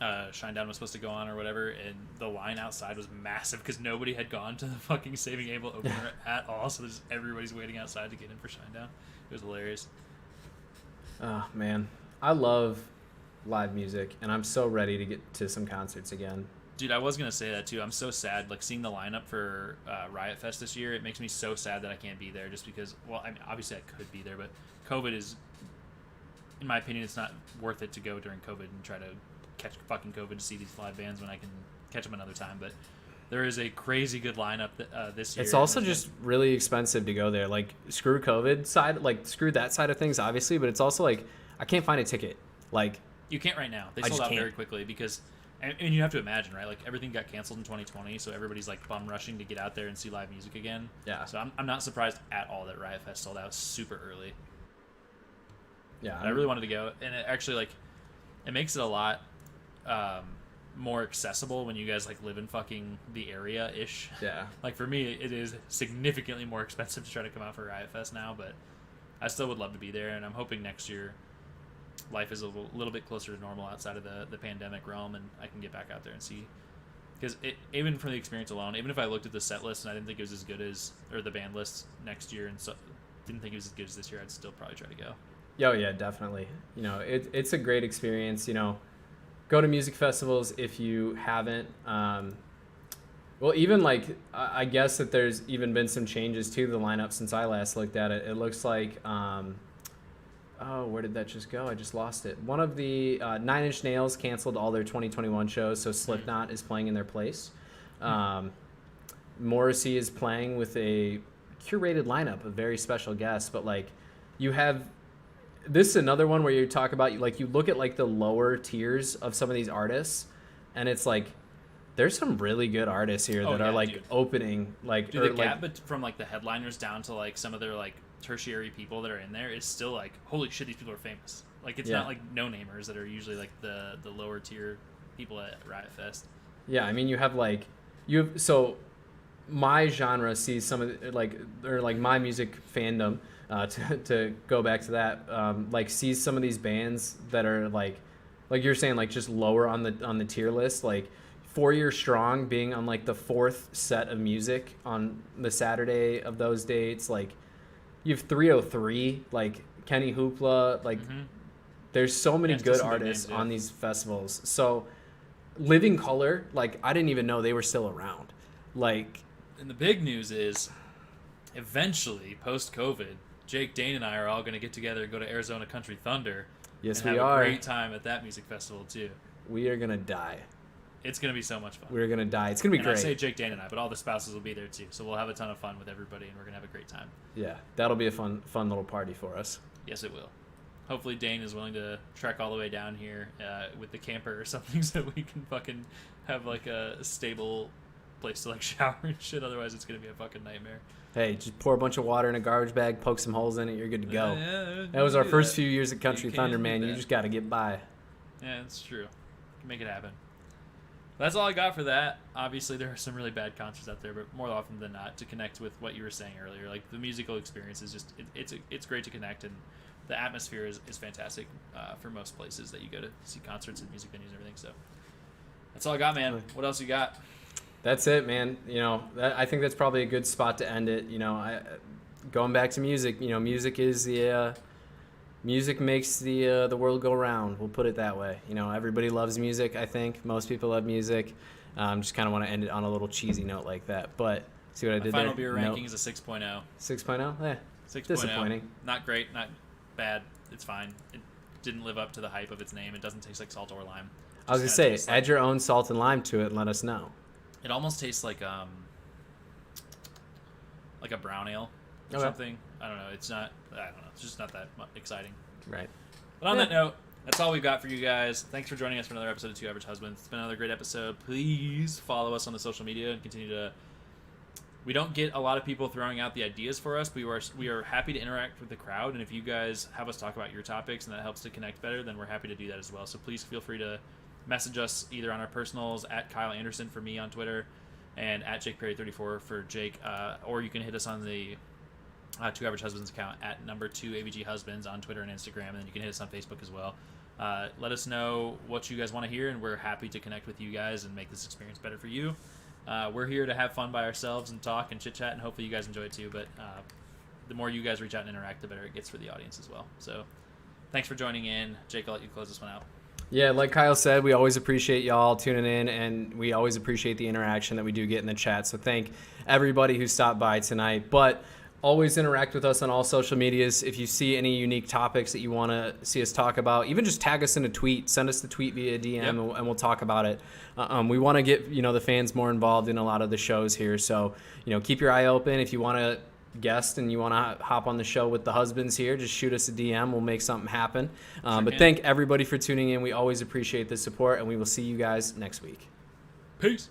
Shinedown was supposed to go on or whatever, and the line outside was massive because nobody had gone to the fucking Saving Abel opener at all. So everybody's waiting outside to get in for Shinedown. It was hilarious. Oh man, I love live music, and I'm so ready to get to some concerts again. Dude, I was gonna say that too. I'm so sad, like seeing the lineup for Riot Fest this year. It makes me so sad that I can't be there, just because. Well, I mean, obviously I could be there, but COVID is, in my opinion, it's not worth it to go during COVID and try to catch fucking COVID to see these live bands when I can catch them another time. But there is a crazy good lineup this year. It's also just really expensive to go there. Like screw COVID side, like screw that side of things, obviously. But it's also like I can't find a ticket. Like you can't right now. They sold out very quickly because. And you have to imagine, right? Like everything got canceled in 2020, so everybody's like bum rushing to get out there and see live music again. Yeah. So I'm not surprised at all that Riot Fest sold out super early. Yeah. I really wanted to go, and it actually like it makes it a lot more accessible when you guys like live in fucking the area ish. Yeah. Like for me, it is significantly more expensive to try to come out for Riot Fest now, but I still would love to be there, and I'm hoping next year life is a little bit closer to normal outside of the pandemic realm, and I can get back out there and see. Because even from the experience alone, even if I looked at the set list and I didn't think it was as good as, or the band list next year, and so didn't think it was as good as this year, I'd still probably try to go. Oh yeah, definitely. You know, it's a great experience. You know, go to music festivals if you haven't. Well, even like I guess that there's even been some changes to the lineup since I last looked at it. It looks like. Oh, where did that just go? I just lost it. One of the Nine Inch Nails canceled all their 2021 shows, so Slipknot is playing in their place. Morrissey is playing with a curated lineup of very special guests, but like you have this is another one where you talk about like you look at like the lower tiers of some of these artists, and it's like there's some really good artists here that are like opening like the gap from like the headliners down to like some of their like tertiary people that are in there is still like holy shit, these people are famous. Like it's not like no-namers that are usually like the lower tier people at Riot Fest. Yeah, I mean so my genre sees some of the, like or like my music fandom to go back to that like sees some of these bands that are like you're saying like just lower on the tier list, like 4 Year Strong being on like the fourth set of music on the Saturday of those dates. Like you have 303, like Kenny Hoopla, like there's so many good artists on these festivals. So Living Color, like I didn't even know they were still around. Like, and the big news is eventually post-COVID, Jake Dane and I are all going to get together and go to Arizona Country Thunder. Yes, and we have are. a great time at that music festival too. We are going to die. It's going to be so much fun. We're going to die. It's going to be great. I say Jake, Dane, and I, but all the spouses will be there too. So we'll have a ton of fun with everybody, and we're going to have a great time. Yeah, that'll be a fun little party for us. Yes, it will. Hopefully Dane is willing to trek all the way down here with the camper or something so we can fucking have like a stable place to like shower and shit. Otherwise, it's going to be a fucking nightmare. Hey, just pour a bunch of water in a garbage bag, poke some holes in it, you're good to go. Yeah, that was our first few years at Country Thunder, man. You just got to get by. Yeah, it's true. Make it happen. That's all I got for that. Obviously, there are some really bad concerts out there, but more often than not, to connect with what you were saying earlier, like the musical experience is just it's great to connect, and the atmosphere is fantastic for most places that you go to see concerts and music venues and everything. So that's all I got, man. What else you got? That's it, man. You know, I think that's probably a good spot to end it. You know, going back to music. You know, music is the music makes the world go round. We'll put it that way. You know, everybody loves music. I think most people love music. Just kind of want to end it on a little cheesy note like that. But see what I did there? Final beer ranking is a 6.0. 6.0? Yeah. 6.0. Disappointing. Not great. Not bad. It's fine. It didn't live up to the hype of its name. It doesn't taste like salt or lime. I was gonna say, add your own salt and lime to it and let us know. It almost tastes like a brown ale or something. I don't know. It's not. I don't know. It's just not that exciting. Right. But on that note, that's all we've got for you guys. Thanks for joining us for another episode of Two Average Husbands. It's been another great episode. Please follow us on the social media and continue to we don't get a lot of people throwing out the ideas for us. But we are happy to interact with the crowd, and if you guys have us talk about your topics and that helps to connect better, then we're happy to do that as well. So please feel free to message us either on our personals at Kyle Anderson for me on Twitter and at Jake Perry 34 for Jake, or you can hit us on the Two Average Husbands account at number 2 AVG Husbands on Twitter and Instagram, and then you can hit us on Facebook as well. Let us know what you guys want to hear, and we're happy to connect with you guys and make this experience better for you. We're here to have fun by ourselves and talk and chit chat, and hopefully you guys enjoy it too. But the more you guys reach out and interact, the better it gets for the audience as well. So thanks for joining in. Jake, I'll let you close this one out. Yeah, like Kyle said, we always appreciate y'all tuning in, and we always appreciate the interaction that we do get in the chat. So thank everybody who stopped by tonight. But always interact with us on all social medias. If you see any unique topics that you want to see us talk about, even just tag us in a tweet. Send us the tweet via DM, Yep. and we'll talk about it. We want to get the fans more involved in a lot of the shows here. So keep your eye open. If you want to guest and you want to hop on the show with the husbands here, just shoot us a DM. We'll make something happen. But thank everybody for tuning in. We always appreciate the support, and we will see you guys next week. Peace.